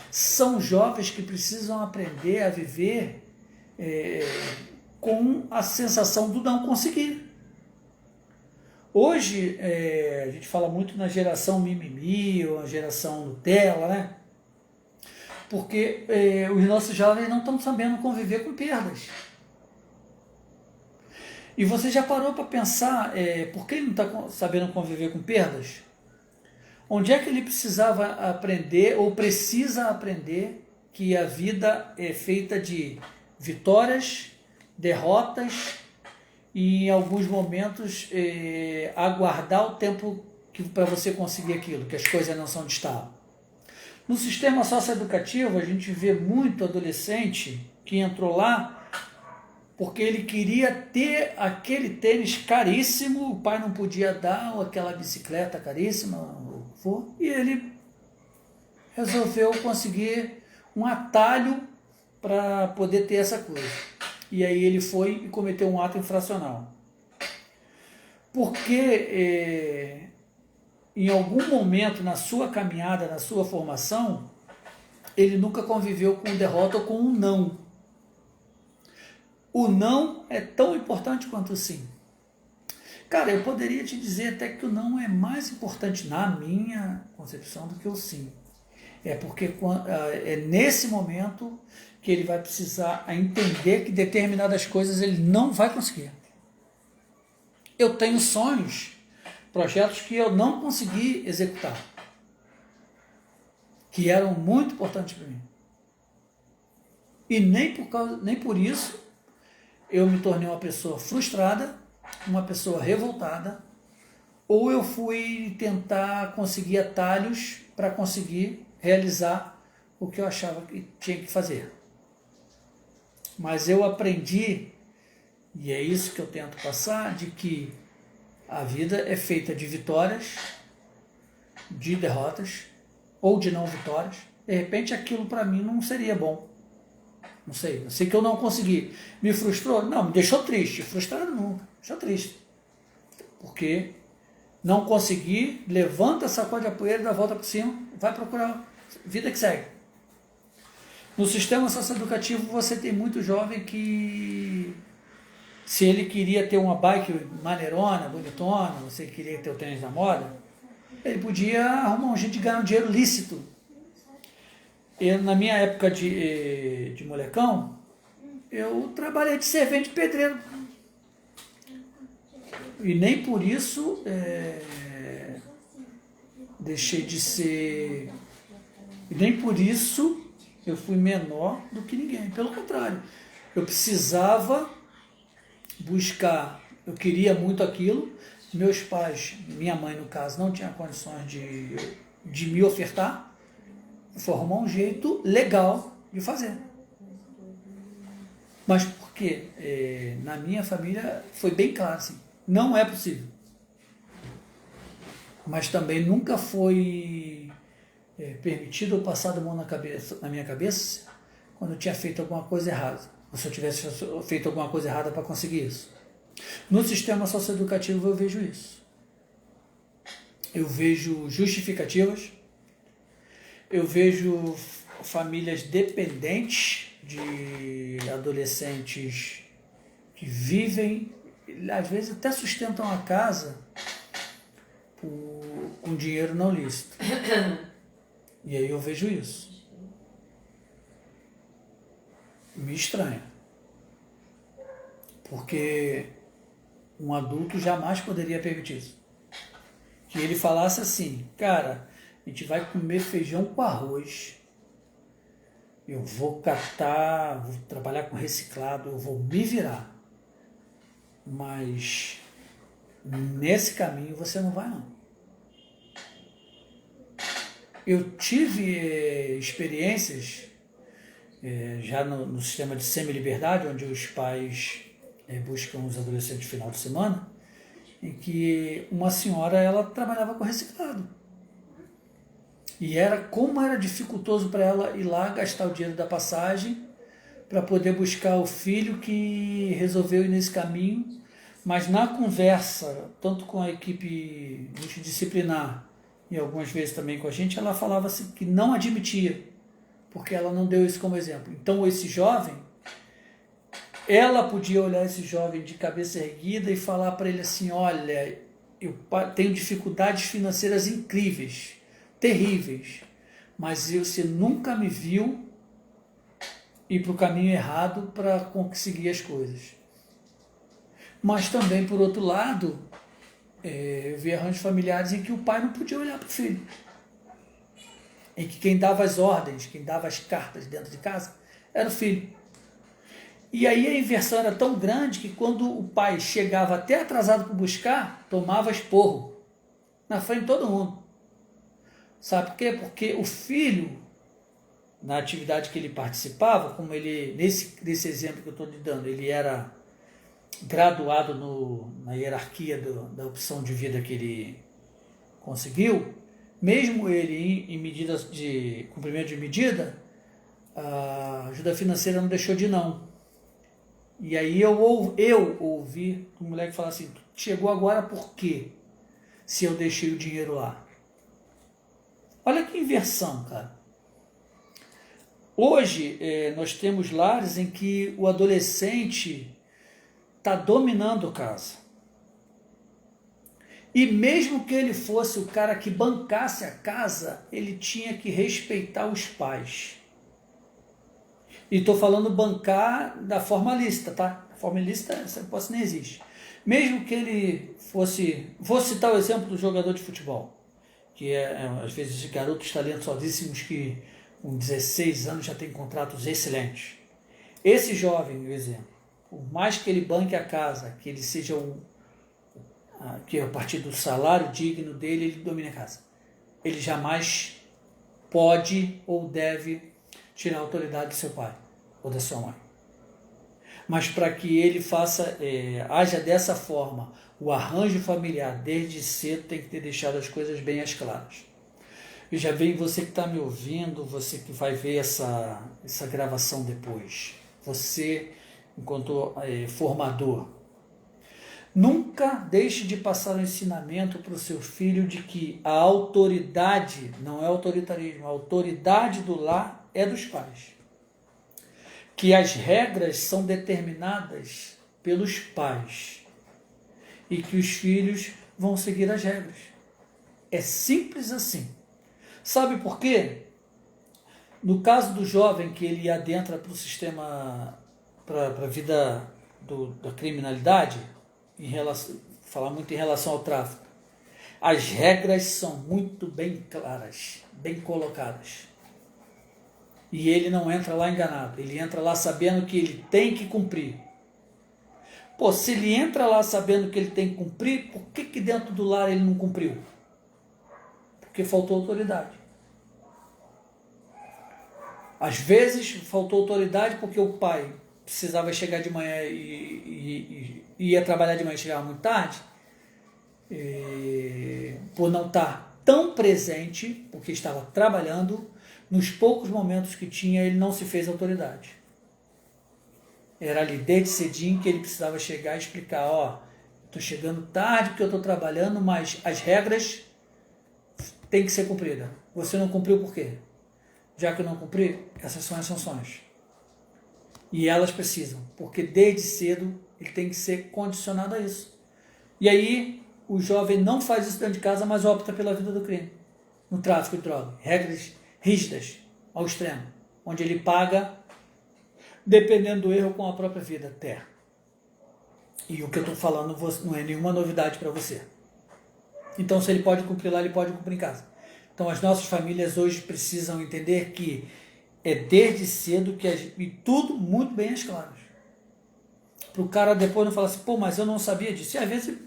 São jovens que precisam aprender a viver com a sensação do não conseguir. Hoje, a gente fala muito na geração mimimi, ou na geração Nutella, né? Porque os nossos jovens não estão sabendo conviver com perdas. E você já parou para pensar por que ele não está sabendo conviver com perdas? Onde é que ele precisava aprender ou precisa aprender que a vida é feita de vitórias, derrotas e em alguns momentos aguardar o tempo para você conseguir aquilo, que as coisas não são de estalo. No sistema socioeducativo a gente vê muito adolescente que entrou lá porque ele queria ter aquele tênis caríssimo, o pai não podia dar, ou aquela bicicleta caríssima, e ele resolveu conseguir um atalho para poder ter essa coisa. E aí ele foi e cometeu um ato infracional. Porque em algum momento na sua caminhada, na sua formação, ele nunca conviveu com derrota ou com um não. O não é tão importante quanto o sim. Cara, eu poderia te dizer até que o não é mais importante na minha concepção do que o sim. É porque é nesse momento que ele vai precisar entender que determinadas coisas ele não vai conseguir. Eu tenho sonhos, projetos que eu não consegui executar, que eram muito importantes para mim. E nem por isso eu me tornei uma pessoa frustrada, uma pessoa revoltada, ou eu fui tentar conseguir atalhos para conseguir realizar o que eu achava que tinha que fazer. Mas eu aprendi, e é isso que eu tento passar, de que a vida é feita de vitórias, de derrotas, ou de não vitórias. De repente aquilo para mim não seria bom. Não sei, eu sei que eu não consegui. Me frustrou? Não, me deixou triste. Frustrado nunca, deixou triste. Porque não consegui, levanta, sacode a poeira, dá a volta por cima, vai procurar vida que segue. No sistema socioeducativo você tem muito jovem que, se ele queria ter uma bike maneirona, bonitona, você queria ter o tênis da moda, ele podia arrumar um jeito de ganhar um dinheiro lícito. Na minha época de molecão, eu trabalhei de servente pedreiro. E nem por isso deixei de ser... E nem por isso eu fui menor do que ninguém. Pelo contrário, eu precisava buscar, eu queria muito aquilo. Meus pais, minha mãe no caso, não tinha condições de me ofertar. Formar um jeito legal de fazer. Mas por quê? Na minha família foi bem claro assim, não é possível. Mas também nunca foi permitido eu passar a mão na minha cabeça quando eu tinha feito alguma coisa errada. Ou se eu tivesse feito alguma coisa errada para conseguir isso. No sistema socioeducativo eu vejo isso. eu vejo justificativas, eu vejo famílias dependentes de adolescentes que vivem, às vezes até sustentam a casa com dinheiro não lícito. E aí eu vejo isso. Me estranha. Porque um adulto jamais poderia permitir isso. Que ele falasse assim, cara, a gente vai comer feijão com arroz, eu vou catar, vou trabalhar com reciclado, eu vou me virar. Mas nesse caminho você não vai, não. Eu tive experiências já no sistema de semi-liberdade, onde os pais buscam os adolescentes no final de semana, em que uma senhora ela trabalhava com reciclado. E como era dificultoso para ela ir lá gastar o dinheiro da passagem para poder buscar o filho que resolveu ir nesse caminho, mas na conversa, tanto com a equipe multidisciplinar e algumas vezes também com a gente, ela falava assim, que não admitia, porque ela não deu isso como exemplo. Então esse jovem, ela podia olhar esse jovem de cabeça erguida e falar para ele assim, olha, eu tenho dificuldades financeiras incríveis, terríveis, mas você nunca me viu ir para o caminho errado para conseguir as coisas. Mas também, por outro lado, eu vi arranjos familiares em que o pai não podia olhar para o filho. Em que quem dava as ordens, quem dava as cartas dentro de casa, era o filho. E aí a inversão era tão grande que quando o pai chegava até atrasado para buscar, tomava esporro na frente de todo mundo. Sabe por quê? Porque o filho, na atividade que ele participava, como ele, nesse exemplo que eu estou lhe dando, ele era graduado na hierarquia da opção de vida que ele conseguiu, mesmo ele em medidas de cumprimento de medida, a ajuda financeira não deixou de não. E aí eu ouvi um moleque falar assim, chegou agora por quê? Se eu deixei o dinheiro lá. Olha que inversão, cara. Hoje nós temos lares em que o adolescente está dominando a casa. E mesmo que ele fosse o cara que bancasse a casa, ele tinha que respeitar os pais. E estou falando bancar da forma lícita, tá? A forma ilícita, essa hipótese nem existe. Mesmo que ele fosse... Vou citar o exemplo do jogador de futebol, que às vezes garotos talentosíssimos que com 16 anos já tem contratos excelentes. Esse jovem, por exemplo, por mais que ele banque a casa, que ele seja que a partir do salário digno dele, ele domine a casa. Ele jamais pode ou deve tirar a autoridade do seu pai ou da sua mãe. Mas para que ele haja dessa forma, o arranjo familiar desde cedo tem que ter deixado as coisas bem as claras. E já vem você que está me ouvindo, você que vai ver essa gravação depois, você enquanto formador, nunca deixe de passar o ensinamento para o seu filho de que a autoridade, não é autoritarismo, a autoridade do lar é dos pais. Que as regras são determinadas pelos pais e que os filhos vão seguir as regras. É simples assim. Sabe por quê? No caso do jovem que ele adentra para o sistema, para a vida da criminalidade, falar muito em relação ao tráfico, as regras são muito bem claras, bem colocadas. E ele não entra lá enganado, ele entra lá sabendo que ele tem que cumprir. Pô, se ele entra lá sabendo que ele tem que cumprir, por que dentro do lar ele não cumpriu? Porque faltou autoridade. Às vezes faltou autoridade porque o pai precisava chegar de manhã e ia trabalhar de manhã e chegava muito tarde, por não estar tão presente, porque estava trabalhando, nos poucos momentos que tinha, ele não se fez autoridade. Era ali desde cedinho que ele precisava chegar e explicar, estou chegando tarde porque eu estou trabalhando, mas as regras tem que ser cumprida. Você não cumpriu por quê? Já que eu não cumpri, essas são as sanções. E elas precisam, porque desde cedo ele tem que ser condicionado a isso. E aí o jovem não faz isso dentro de casa, mas opta pela vida do crime, no tráfico de droga. Regras rígidas ao extremo, onde ele paga, dependendo do erro, com a própria vida até. E o que eu estou falando não é nenhuma novidade para você. Então, se ele pode cumprir lá, ele pode cumprir em casa. Então, as nossas famílias hoje precisam entender que é desde cedo que e tudo muito bem às claras. Para o cara depois não falar assim, pô, mas eu não sabia disso. E às vezes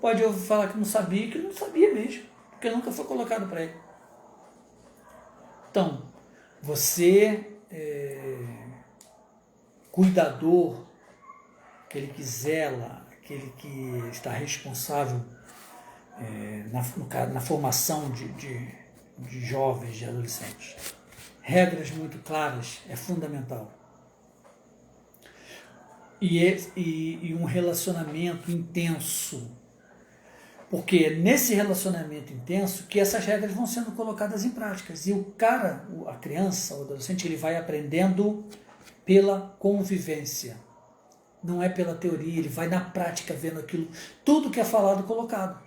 pode falar que não sabia, que não sabia mesmo, porque nunca foi colocado para ele. Então, você, cuidador, aquele que zela, aquele que está responsável na formação de jovens, de adolescentes. Regras muito claras é fundamental. E um relacionamento intenso. Porque é nesse relacionamento intenso que essas regras vão sendo colocadas em práticas. E o cara, a criança, o adolescente, ele vai aprendendo pela convivência. Não é pela teoria, ele vai na prática vendo aquilo, tudo que é falado colocado.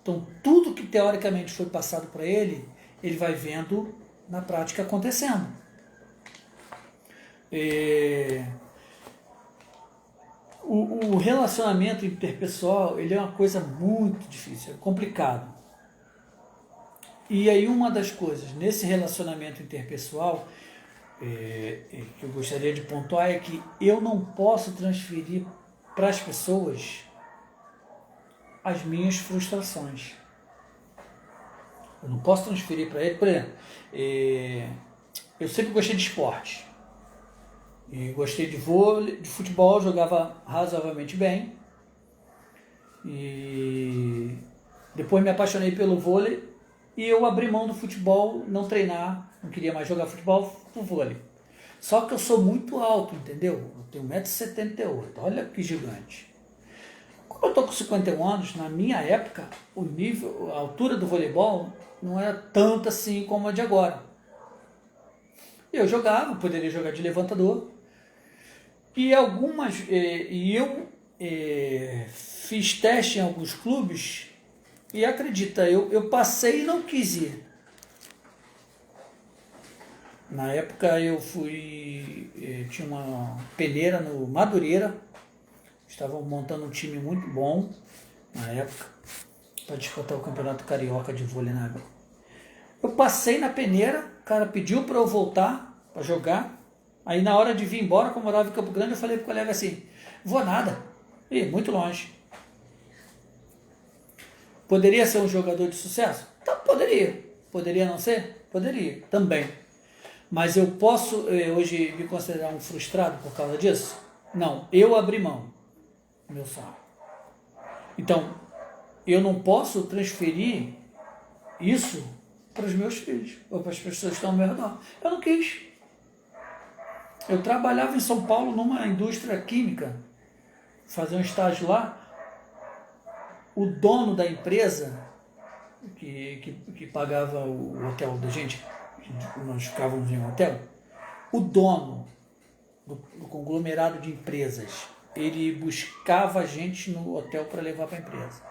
Então, tudo que teoricamente foi passado para ele, ele vai vendo na prática acontecendo. O relacionamento interpessoal, ele é uma coisa muito difícil, é complicado. E aí uma das coisas, nesse relacionamento interpessoal, que eu gostaria de pontuar é que eu não posso transferir para as pessoas as minhas frustrações. Eu não posso transferir para ele, por exemplo, eu sempre gostei de esporte. E gostei de vôlei, de futebol, jogava razoavelmente bem. E depois me apaixonei pelo vôlei e eu abri mão do futebol, não treinar, não queria mais jogar futebol, pro vôlei. Só que eu sou muito alto, entendeu? Eu tenho 1,78 m, olha que gigante. Como eu estou com 51 anos, na minha época, a altura do voleibol não era tanto assim como a de agora. Eu jogava, poderia jogar de levantador. E eu fiz teste em alguns clubes e acredita, eu passei e não quis ir. Na época eu tinha uma peneira no Madureira, estavam montando um time muito bom na época, para disputar o Campeonato Carioca de vôlei na época. Eu passei na peneira, o cara pediu para eu voltar para jogar. Aí na hora de vir embora, como eu morava em Campo Grande, eu falei pro colega assim, vou nada, muito longe. Poderia ser um jogador de sucesso? Então poderia. Poderia não ser? Poderia, também. Mas eu posso hoje me considerar um frustrado por causa disso? Não, eu abri mão do meu sonho. Então, eu não posso transferir isso para os meus filhos, ou para as pessoas que estão ao meu redor. Eu não quis. Eu trabalhava em São Paulo numa indústria química, fazia um estágio lá. O dono da empresa, que pagava o hotel da gente, nós ficávamos em um hotel, o dono do conglomerado de empresas, ele buscava a gente no hotel para levar para a empresa.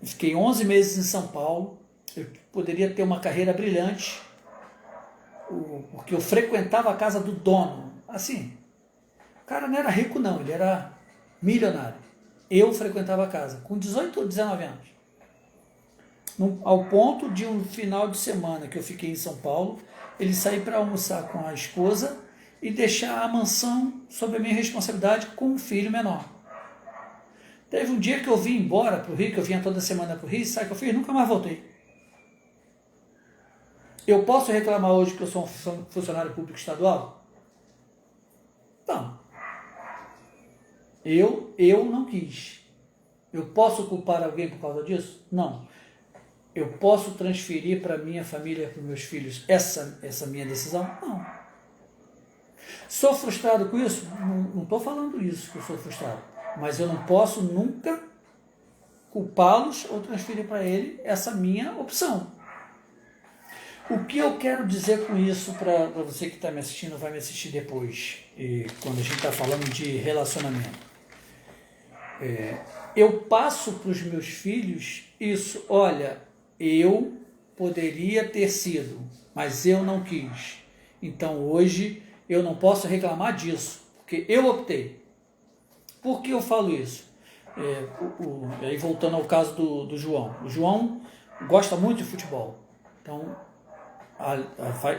Eu fiquei 11 meses em São Paulo, eu poderia ter uma carreira brilhante, porque eu frequentava a casa do dono. Assim, o cara não era rico não, ele era milionário. Eu frequentava a casa, com 18 ou 19 anos. Ao ponto de um final de semana que eu fiquei em São Paulo, ele sair para almoçar com a esposa e deixar a mansão sob a minha responsabilidade com um filho menor. Teve um dia que eu vim embora para o Rio, que eu vinha toda semana para o Rio, sabe o que eu fiz? Nunca mais voltei. Eu posso reclamar hoje que eu sou um funcionário público estadual? Não. Eu não quis. Eu posso culpar alguém por causa disso? Não. Eu posso transferir para minha família, para os meus filhos, essa minha decisão? Não. Sou frustrado com isso? Não estou falando isso que eu sou frustrado. Mas eu não posso nunca culpá-los ou transferir para ele essa minha opção. O que eu quero dizer com isso para você que está me assistindo, vai me assistir depois, e quando a gente está falando de relacionamento? Eu passo para os meus filhos isso: olha, eu poderia ter sido, mas eu não quis. Então hoje eu não posso reclamar disso, porque eu optei. Por que eu falo isso? Aí voltando ao caso do João. O João gosta muito de futebol. Então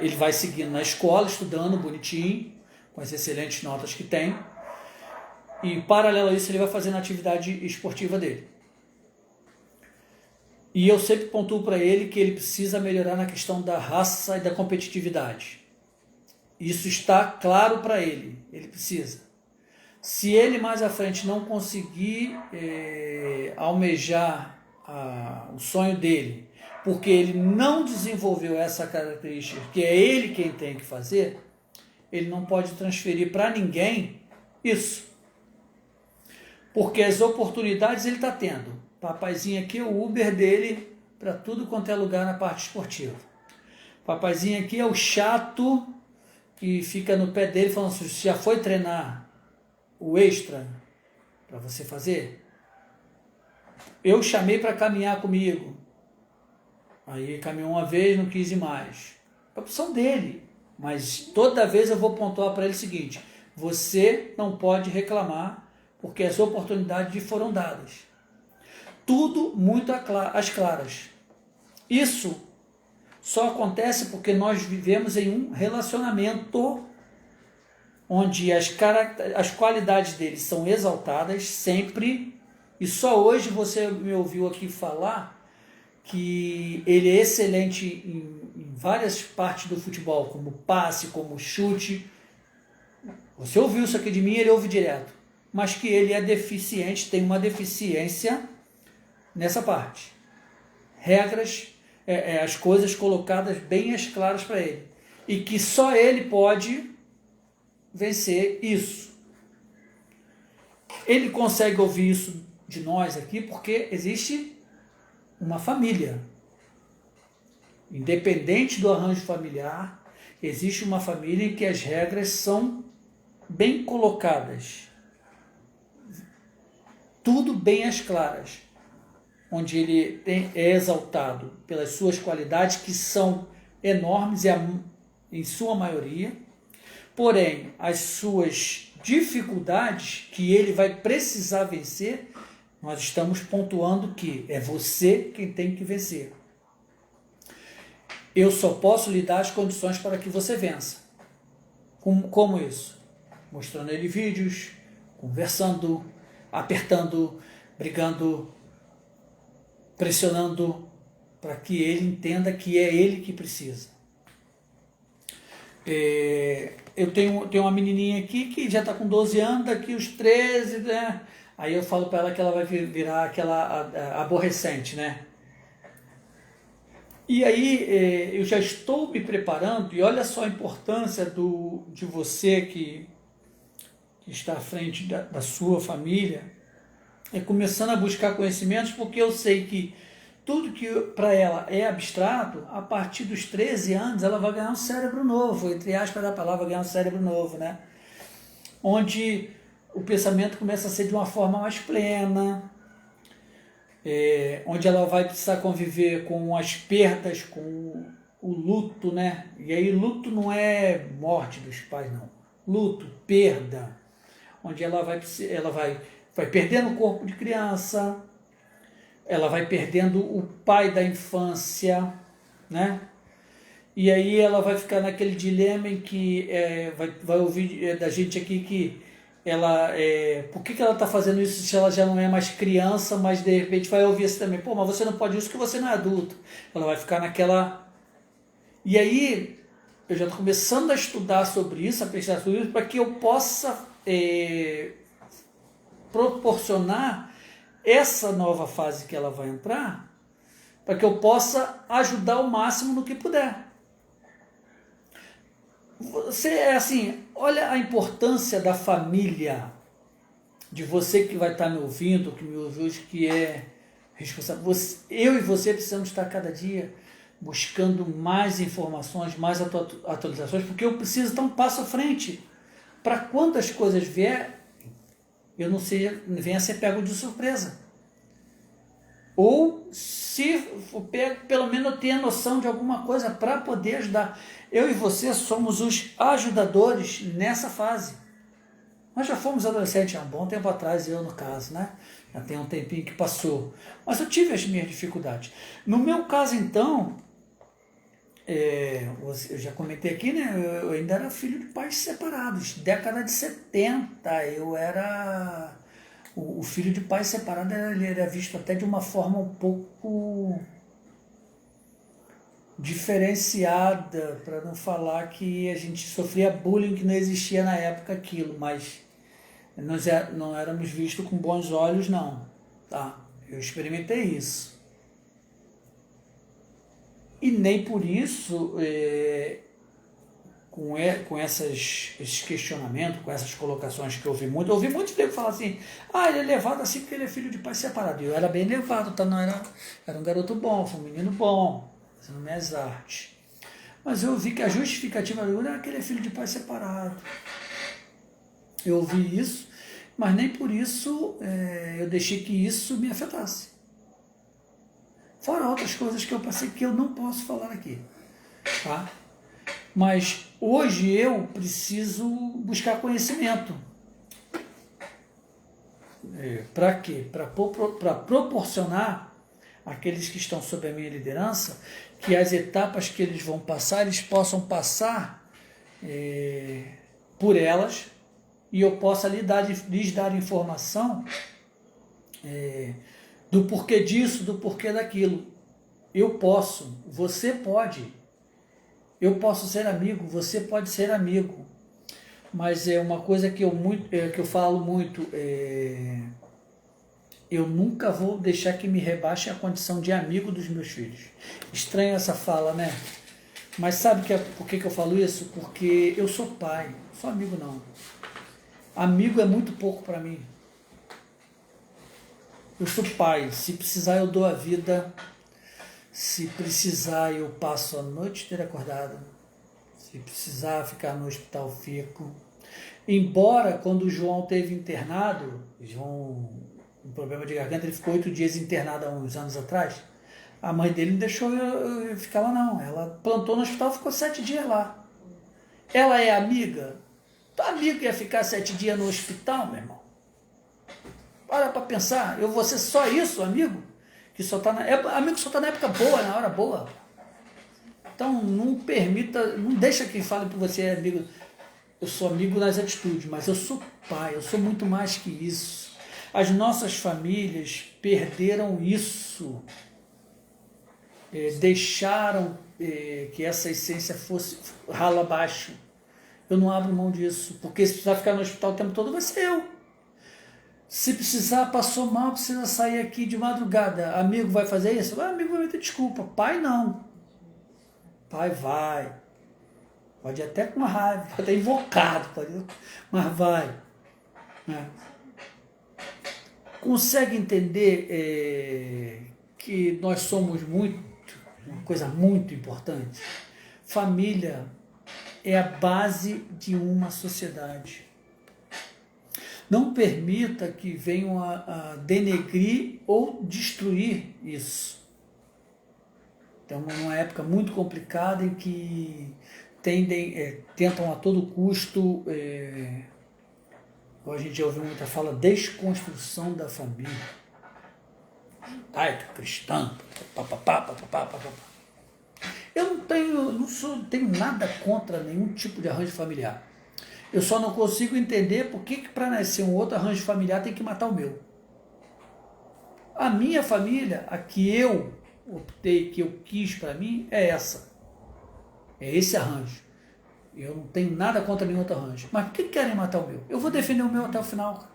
ele vai seguindo na escola, estudando bonitinho, com as excelentes notas que tem. E paralelo a isso ele vai fazendo a atividade esportiva dele. E eu sempre pontuo para ele que ele precisa melhorar na questão da raça e da competitividade. Isso está claro para ele, ele precisa. Se ele mais à frente não conseguir almejar o sonho dele, porque ele não desenvolveu essa característica, que é ele quem tem que fazer, ele não pode transferir para ninguém isso. Porque as oportunidades ele está tendo. Papaizinho aqui é o Uber dele para tudo quanto é lugar na parte esportiva. Papaizinho aqui é o chato que fica no pé dele falando assim: já foi treinar o extra para você fazer? Eu chamei para caminhar comigo. Aí caminhou uma vez, não quis ir mais. É a opção dele. Mas toda vez eu vou pontuar para ele o seguinte: você não pode reclamar, porque as oportunidades lhe foram dadas. Tudo muito às claras. Isso só acontece porque nós vivemos em um relacionamento onde as qualidades deles são exaltadas sempre, e só hoje você me ouviu aqui falar que ele é excelente em várias partes do futebol, como passe, como chute. Você ouviu isso aqui de mim, ele ouve direto. Mas que ele é deficiente, tem uma deficiência nessa parte. Regras, as coisas colocadas bem as claras para ele. E que só ele pode vencer isso. Ele consegue ouvir isso de nós aqui porque existe uma família. Independente do arranjo familiar, existe uma família em que as regras são bem colocadas. Tudo bem às claras. Onde ele é exaltado pelas suas qualidades, que são enormes em sua maioria, porém as suas dificuldades que ele vai precisar vencer, nós estamos pontuando que é você quem tem que vencer. Eu só posso lhe dar as condições para que você vença. Como isso? Mostrando ele vídeos, conversando, apertando, brigando, pressionando, para que ele entenda que é ele que precisa. Eu tenho uma menininha aqui que já está com 12 anos, daqui os 13, né? Aí eu falo para ela que ela vai virar aquela aborrecente, né? E aí eu já estou me preparando, e olha só a importância de você que está à frente da sua família, começando a buscar conhecimentos, porque eu sei que tudo que para ela é abstrato, a partir dos 13 anos ela vai ganhar um cérebro novo, entre aspas da palavra, ganhar um cérebro novo, né? Onde o pensamento começa a ser de uma forma mais plena, onde ela vai precisar conviver com as perdas, com o luto, né? E aí luto não é morte dos pais, não. Luto, perda, onde ela vai perdendo o corpo de criança, ela vai perdendo o pai da infância, né? E aí ela vai ficar naquele dilema em que vai ouvir da gente aqui que ela, por que ela está fazendo isso se ela já não é mais criança, mas de repente vai ouvir isso também: pô, mas você não pode isso porque você não é adulto. Ela vai ficar naquela... E aí eu já estou começando a estudar sobre isso, a pesquisar sobre isso, para que eu possa proporcionar essa nova fase que ela vai entrar, para que eu possa ajudar o máximo no que puder. Você assim, olha a importância da família, de você que vai estar me ouvindo, que me ouviu hoje, que é Eu e você precisamos estar cada dia buscando mais informações, mais atualizações, porque eu preciso estar um passo à frente. Para quando as coisas vier, eu não venha ser pego de surpresa. Ou, se for pego, pelo menos eu tenha noção de alguma coisa para poder ajudar. Eu e você somos os ajudadores nessa fase. Nós já fomos adolescentes há um bom tempo atrás, eu no caso, né? Já tem um tempinho que passou. Mas eu tive as minhas dificuldades. No meu caso, então, eu já comentei aqui, né? Eu ainda era filho de pais separados. Década de 70, eu era... O filho de pais separados, ele era visto até de uma forma um pouco diferenciada, para não falar que a gente sofria bullying, que não existia na época aquilo, mas nós não éramos vistos com bons olhos, não. Tá? Eu experimentei isso. E nem por isso, com esses questionamentos, com essas colocações que eu ouvi muito tempo falar assim, ele é levado assim porque ele é filho de pai separado. E eu era bem levado, tá? Não era um garoto bom, foi um menino bom, fazendo minhas artes. Mas eu vi que a justificativa era que ele é filho de pai separado. Eu ouvi isso, mas nem por isso eu deixei que isso me afetasse. Fora outras coisas que eu passei que eu não posso falar aqui, tá? Mas hoje eu preciso buscar conhecimento. Para quê? Para proporcionar àqueles que estão sob a minha liderança que as etapas que eles vão passar, eles possam passar por elas e eu possa lhes dar informação do porquê disso, do porquê daquilo. Eu posso, você pode. Eu posso ser amigo, você pode ser amigo. Mas é uma coisa que eu falo muito, eu nunca vou deixar que me rebaixe a condição de amigo dos meus filhos. Estranho essa fala, né? Mas sabe por que eu falo isso? Porque eu sou pai, não sou amigo não. Amigo é muito pouco para mim. Eu sou pai, se precisar eu dou a vida, se precisar eu passo a noite inteira acordado, se precisar ficar no hospital fico. Embora quando o João teve internado, um problema de garganta, ele ficou 8 dias internado há uns anos atrás, a mãe dele não deixou eu ficar lá não, ela plantou no hospital, ficou 7 dias lá. Ela é amiga? Tu amigo ia ficar 7 dias no hospital, meu irmão? Para pensar, eu vou ser só isso, amigo? Que só tá amigo só está na época boa, na hora boa. Então não permita, não deixa que fale para você, amigo. Eu sou amigo nas atitudes, mas eu sou pai, eu sou muito mais que isso. As nossas famílias perderam isso, deixaram que essa essência fosse rala abaixo. Eu não abro mão disso, porque se precisar ficar no hospital o tempo todo, vai ser eu. Se precisar, passou mal, precisa sair aqui de madrugada. Amigo vai fazer isso? Amigo vai meter desculpa. Pai não. Pai vai. Pode ir até com uma raiva, pode até invocado, mas vai. Consegue entender que nós somos uma coisa muito importante? Família é a base de uma sociedade. Não permita que venham a denegrir ou destruir isso. Então, é uma época muito complicada em que tentam a todo custo, a gente já ouviu muita fala, desconstrução da família. Ai, cristã, papapá. Eu não tenho nada contra nenhum tipo de arranjo familiar. Eu só não consigo entender por que para nascer um outro arranjo familiar tem que matar o meu. A minha família, a que eu optei, que eu quis para mim, é essa. É esse arranjo. Eu não tenho nada contra nenhum outro arranjo. Mas por que querem matar o meu? Eu vou defender o meu até o final.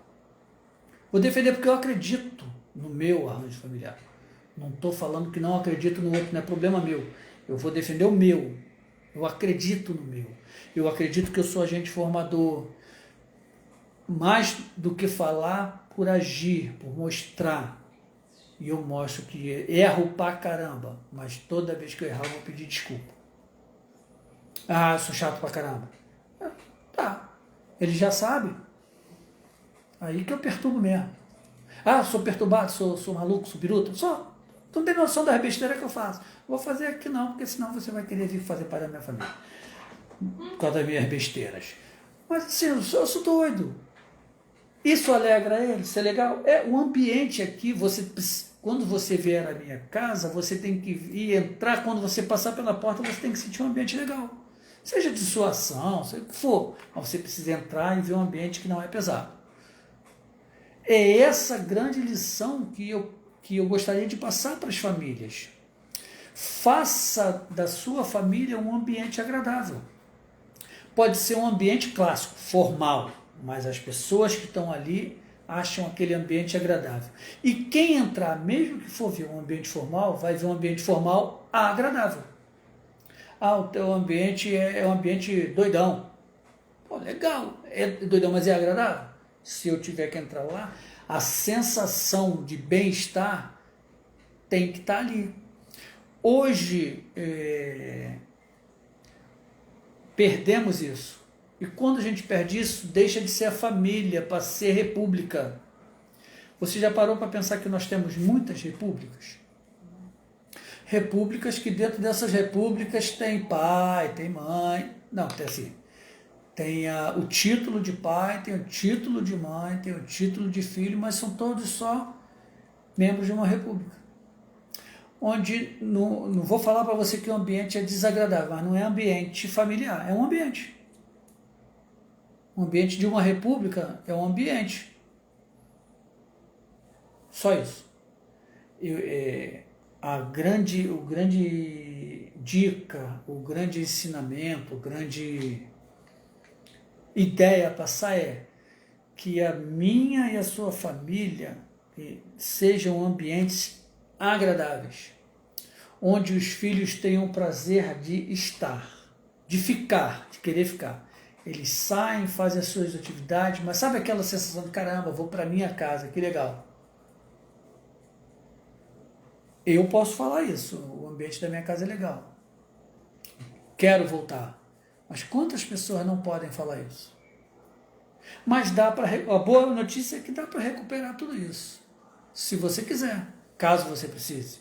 Vou defender porque eu acredito no meu arranjo familiar. Não estou falando que não acredito no outro, não é problema meu. Eu vou defender o meu. Eu acredito no meu. Eu acredito que eu sou agente formador. Mais do que falar, por agir, por mostrar. e eu mostro que erro pra caramba, mas toda vez que eu errar eu vou pedir desculpa. Ah, eu sou chato pra caramba. Tá, ele já sabe. Aí que eu perturbo mesmo. Ah, sou perturbado, sou maluco, sou biruta? Sou. Tu não tem noção das besteiras que eu faço. Vou fazer aqui não, porque senão você vai querer vir fazer para a minha família. Por causa das minhas besteiras. Mas assim, eu sou doido. Isso alegra ele, isso é legal. É o ambiente aqui, quando você vier à minha casa, você tem que ir entrar, quando você passar pela porta, você tem que sentir um ambiente legal. Seja de suação, seja o que for. Mas você precisa entrar e ver um ambiente que não é pesado. É essa grande lição que eu gostaria de passar para as famílias. Faça da sua família um ambiente agradável. Pode ser um ambiente clássico, formal, mas as pessoas que estão ali acham aquele ambiente agradável. E quem entrar, mesmo que for ver um ambiente formal, vai ver um ambiente formal agradável. Ah, o teu ambiente é um ambiente doidão. Pô, legal, é doidão, mas é agradável? Se eu tiver que entrar lá, a sensação de bem-estar tem que estar ali. Hoje, perdemos isso. E quando a gente perde isso, deixa de ser a família para ser república. Você já parou para pensar que nós temos muitas repúblicas? Repúblicas que dentro dessas repúblicas tem pai, tem mãe. Não, tem assim. Tem o título de pai, tem o título de mãe, tem o título de filho, mas são todos só membros de uma república. Onde, não vou falar para você que o ambiente é desagradável, mas não é ambiente familiar, é um ambiente. O ambiente de uma república é um ambiente. Só isso. O grande dica, o grande ensinamento, a grande ideia a passar é que a minha e a sua família sejam ambientes agradáveis, onde os filhos tenham prazer de estar, de ficar, de querer ficar. Eles saem, fazem as suas atividades, mas sabe aquela sensação de caramba, vou para minha casa, que legal. Eu posso falar isso, o ambiente da minha casa é legal. Quero voltar. Mas quantas pessoas não podem falar isso? Mas a boa notícia é que dá para recuperar tudo isso. Se você quiser, caso você precise.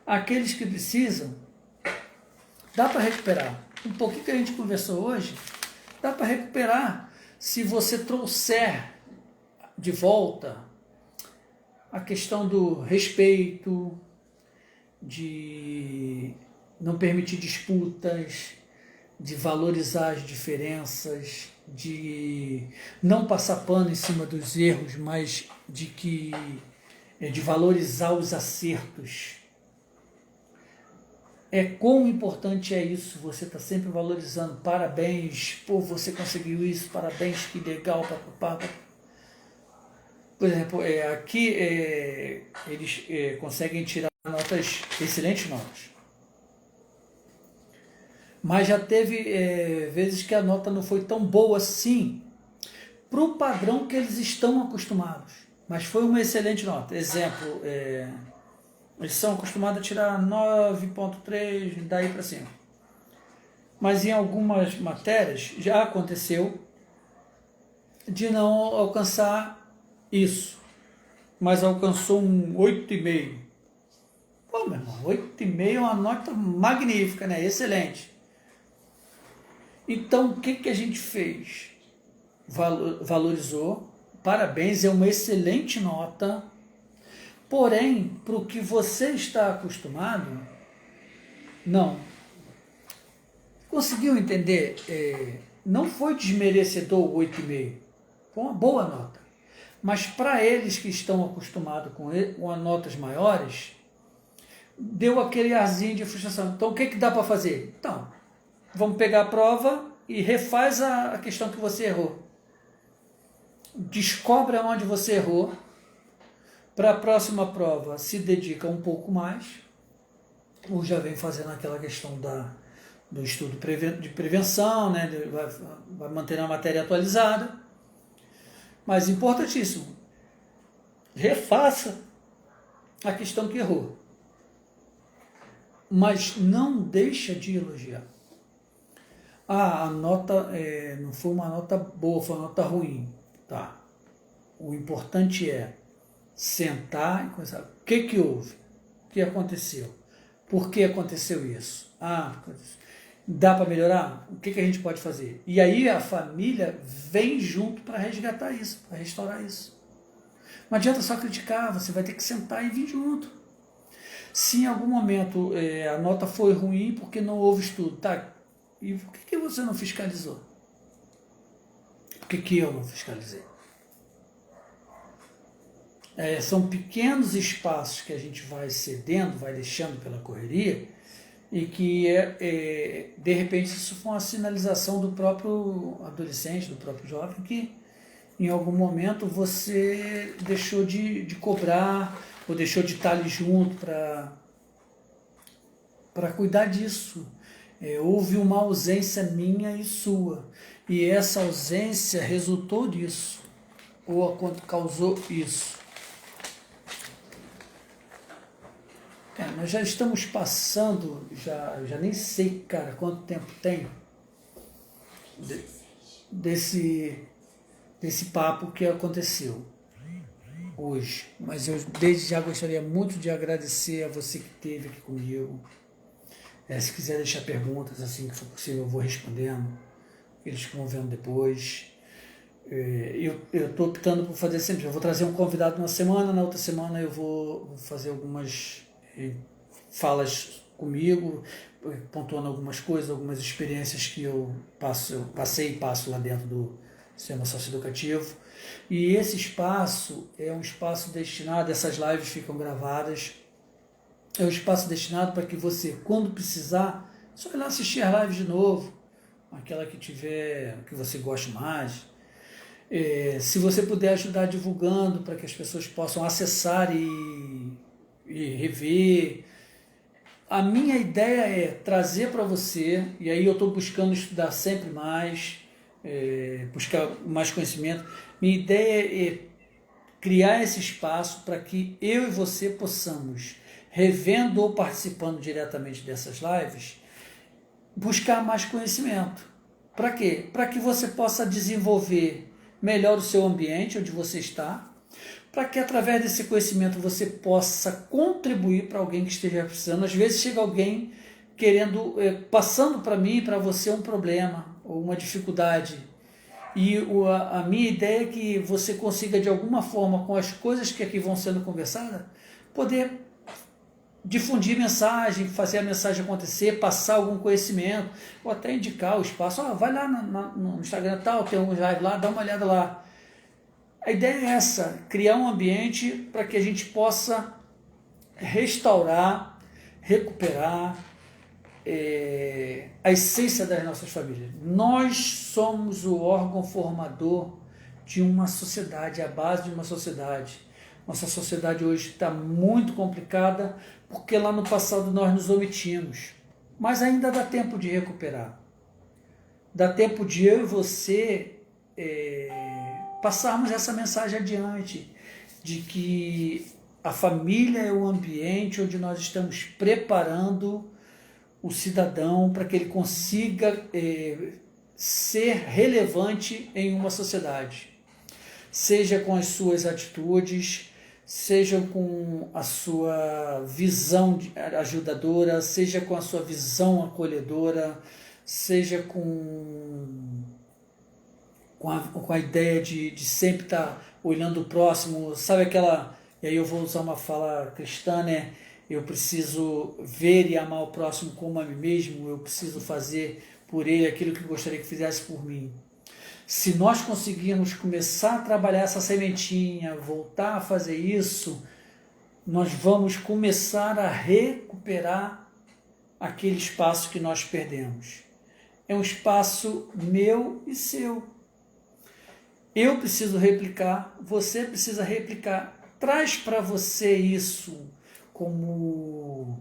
Aqueles que precisam, dá para recuperar. Um pouquinho que a gente conversou hoje, dá para recuperar se você trouxer de volta a questão do respeito, de não permitir disputas, de valorizar as diferenças, de não passar pano em cima dos erros, mas de valorizar os acertos. Quão importante é isso, você está sempre valorizando, parabéns, pô, você conseguiu isso, parabéns, que legal, papapá. Por exemplo, aqui eles conseguem tirar excelentes notas. Mas já teve vezes que a nota não foi tão boa assim para o padrão que eles estão acostumados. Mas foi uma excelente nota. Exemplo, eles são acostumados a tirar 9,3, daí para cima. Mas em algumas matérias já aconteceu de não alcançar isso. Mas alcançou um 8,5. Pô, meu irmão, 8,5 é uma nota magnífica, né? Excelente. Então, o que a gente fez? Valorizou, parabéns, é uma excelente nota, porém, para o que você está acostumado, não. Conseguiu entender? Não foi desmerecedor o 8,5, foi uma boa nota. Mas para eles que estão acostumados com notas maiores, deu aquele arzinho de frustração. Então, o que dá para fazer? Então, vamos pegar a prova e refaz a questão que você errou. Descobre onde você errou. Para a próxima prova, se dedica um pouco mais. Ou já vem fazendo aquela questão do estudo de prevenção, né? Vai manter a matéria atualizada. Mas importantíssimo, refaça a questão que errou. Mas não deixa de elogiar. Ah, a nota não foi uma nota boa, foi uma nota ruim. Tá. O importante é sentar e conversar. O que houve? O que aconteceu? Por que aconteceu isso? Dá para melhorar? O que a gente pode fazer? E aí a família vem junto para resgatar isso, para restaurar isso. Não adianta só criticar, você vai ter que sentar e vir junto. Se em algum momento a nota foi ruim porque não houve estudo, tá? E por que você não fiscalizou? Por que eu não fiscalizei? São pequenos espaços que a gente vai cedendo, vai deixando pela correria, e que de repente isso foi uma sinalização do próprio adolescente, do próprio jovem, que em algum momento você deixou de cobrar, ou deixou de estar ali junto para cuidar disso. Houve uma ausência minha e sua, e essa ausência resultou disso, ou causou isso. Nós já estamos passando, já nem sei, cara, quanto tempo tem desse papo que aconteceu hoje. Mas eu desde já gostaria muito de agradecer a você que esteve aqui comigo. Se quiser deixar perguntas assim que for possível, eu vou respondendo. Eles que vão vendo depois. Eu estou optando por fazer sempre. Eu vou trazer um convidado uma semana, na outra semana eu vou fazer algumas falas comigo, pontuando algumas coisas, algumas experiências que eu passei e passo lá dentro do sistema socioeducativo. E esse espaço é um espaço destinado, essas lives ficam gravadas, é um espaço destinado para que você, quando precisar, só ir lá assistir as lives de novo, aquela que você goste mais. Se você puder ajudar divulgando para que as pessoas possam acessar e rever. A minha ideia é trazer para você, e aí eu estou buscando estudar sempre mais, buscar mais conhecimento. Minha ideia é criar esse espaço para que eu e você possamos, revendo ou participando diretamente dessas lives, buscar mais conhecimento. Para quê? Para que você possa desenvolver melhor o seu ambiente onde você está, para que através desse conhecimento você possa contribuir para alguém que esteja precisando. Às vezes chega alguém querendo, passando para mim e para você um problema ou uma dificuldade. E a minha ideia é que você consiga de alguma forma, com as coisas que aqui vão sendo conversadas, poder difundir mensagem, fazer a mensagem acontecer, passar algum conhecimento, ou até indicar o espaço. Vai lá no Instagram tal, tem um live lá, dá uma olhada lá. A ideia é essa, criar um ambiente para que a gente possa restaurar, recuperar a essência das nossas famílias. Nós somos o órgão formador de uma sociedade, a base de uma sociedade. Nossa sociedade hoje está muito complicada porque lá no passado nós nos omitimos. Mas ainda dá tempo de recuperar. Dá tempo de eu e você passarmos essa mensagem adiante, de que a família é o ambiente onde nós estamos preparando o cidadão para que ele consiga ser relevante em uma sociedade, seja com as suas atitudes, seja com a sua visão ajudadora, seja com a sua visão acolhedora, seja com a ideia de sempre estar olhando o próximo, sabe aquela, e aí eu vou usar uma fala cristã, né? Eu preciso ver e amar o próximo como a mim mesmo, eu preciso fazer por ele aquilo que gostaria que fizesse por mim. Se nós conseguirmos começar a trabalhar essa sementinha, voltar a fazer isso, nós vamos começar a recuperar aquele espaço que nós perdemos. É um espaço meu e seu. Eu preciso replicar, você precisa replicar. Traz para você isso como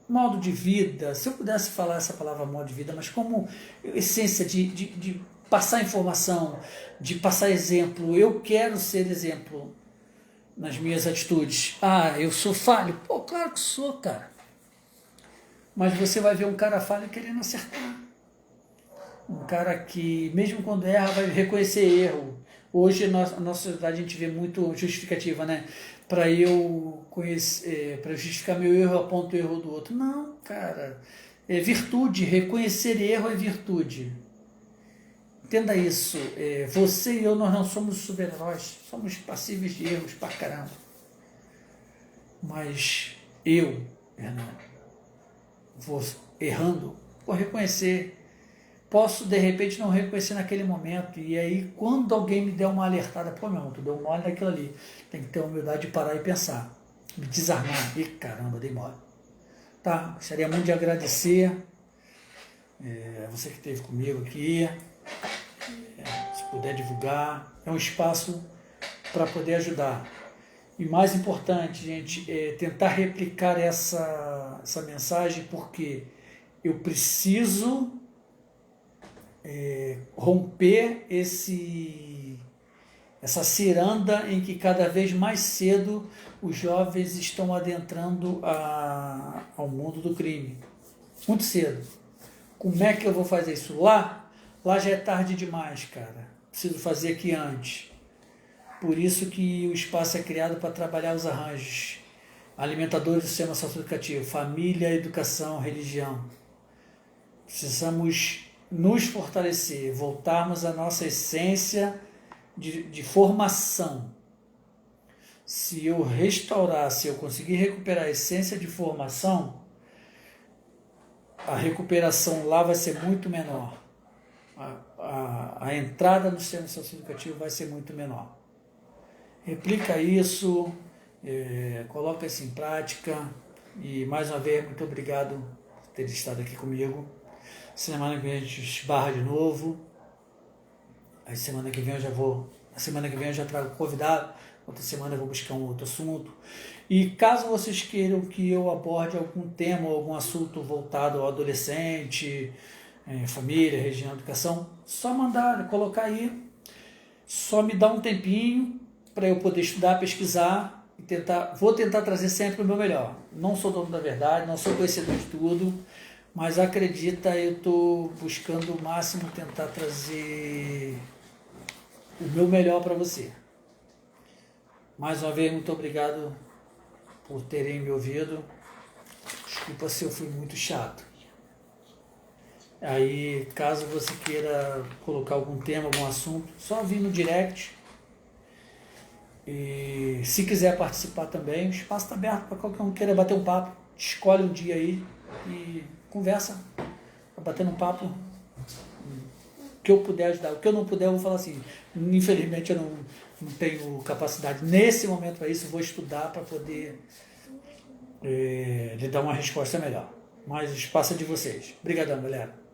modo de vida, se eu pudesse falar essa palavra modo de vida, mas como essência de passar informação, de passar exemplo. Eu quero ser exemplo. nas minhas atitudes. Ah, eu sou falho? Pô, claro que sou, cara. Mas você vai ver um cara falho querendo acertar. Um cara que, mesmo quando erra, vai reconhecer erro. Hoje, na nossa sociedade, a gente vê muito justificativa, né? Para eu conhecer, para justificar meu erro, eu aponto o erro do outro. Não, cara. É virtude. Reconhecer erro é virtude. Entenda isso. Você e eu, nós não somos super-heróis. Somos passíveis de erros pra caramba. Mas eu, Renan, vou errando, vou reconhecer. Posso, de repente, não reconhecer naquele momento. E aí, quando alguém me der uma alertada, pô, meu irmão, tu deu mole naquilo ali. Tem que ter a humildade de parar e pensar. Me desarmar. Ih, caramba, dei mole. Tá, gostaria muito de agradecer você que esteve comigo aqui. Se puder divulgar. É um espaço para poder ajudar. E mais importante, gente, é tentar replicar essa mensagem, porque eu preciso romper essa ciranda em que cada vez mais cedo os jovens estão adentrando ao mundo do crime. Muito cedo. Como é que eu vou fazer isso? Lá já é tarde demais, cara. Preciso fazer aqui antes. Por isso que o espaço é criado para trabalhar os arranjos. Alimentadores do sistema socioeducativo, família, educação, religião. Precisamos nos fortalecer, voltarmos à nossa essência de formação. Se eu restaurar, se eu conseguir recuperar a essência de formação, a recuperação lá vai ser muito menor. A entrada no sistema socioeducativo vai ser muito menor. Replica isso, coloca isso em prática e, mais uma vez, muito obrigado por ter estado aqui comigo. Semana que vem a gente esbarra de novo. Aí semana que vem eu já trago convidado. Outra semana eu vou buscar um outro assunto. E caso vocês queiram que eu aborde algum tema, algum assunto voltado ao adolescente, família, região, educação, só mandar, colocar aí. Só me dá um tempinho para eu poder estudar, pesquisar e vou tentar trazer sempre o meu melhor. Não sou dono da verdade, não sou conhecedor de tudo, mas acredita, eu estou buscando o máximo tentar trazer o meu melhor para você. Mais uma vez, muito obrigado por terem me ouvido. Desculpa se eu fui muito chato. Aí, caso você queira colocar algum tema, algum assunto, só vir no direct. E se quiser participar também, o espaço está aberto para qualquer um que queira bater um papo. Escolhe um dia aí e conversa, batendo um papo. O que eu puder ajudar. O que eu não puder, eu vou falar assim, infelizmente eu não tenho capacidade nesse momento para isso, eu vou estudar para poder lhe dar uma resposta melhor. Mas o espaço é de vocês. Obrigadão, galera.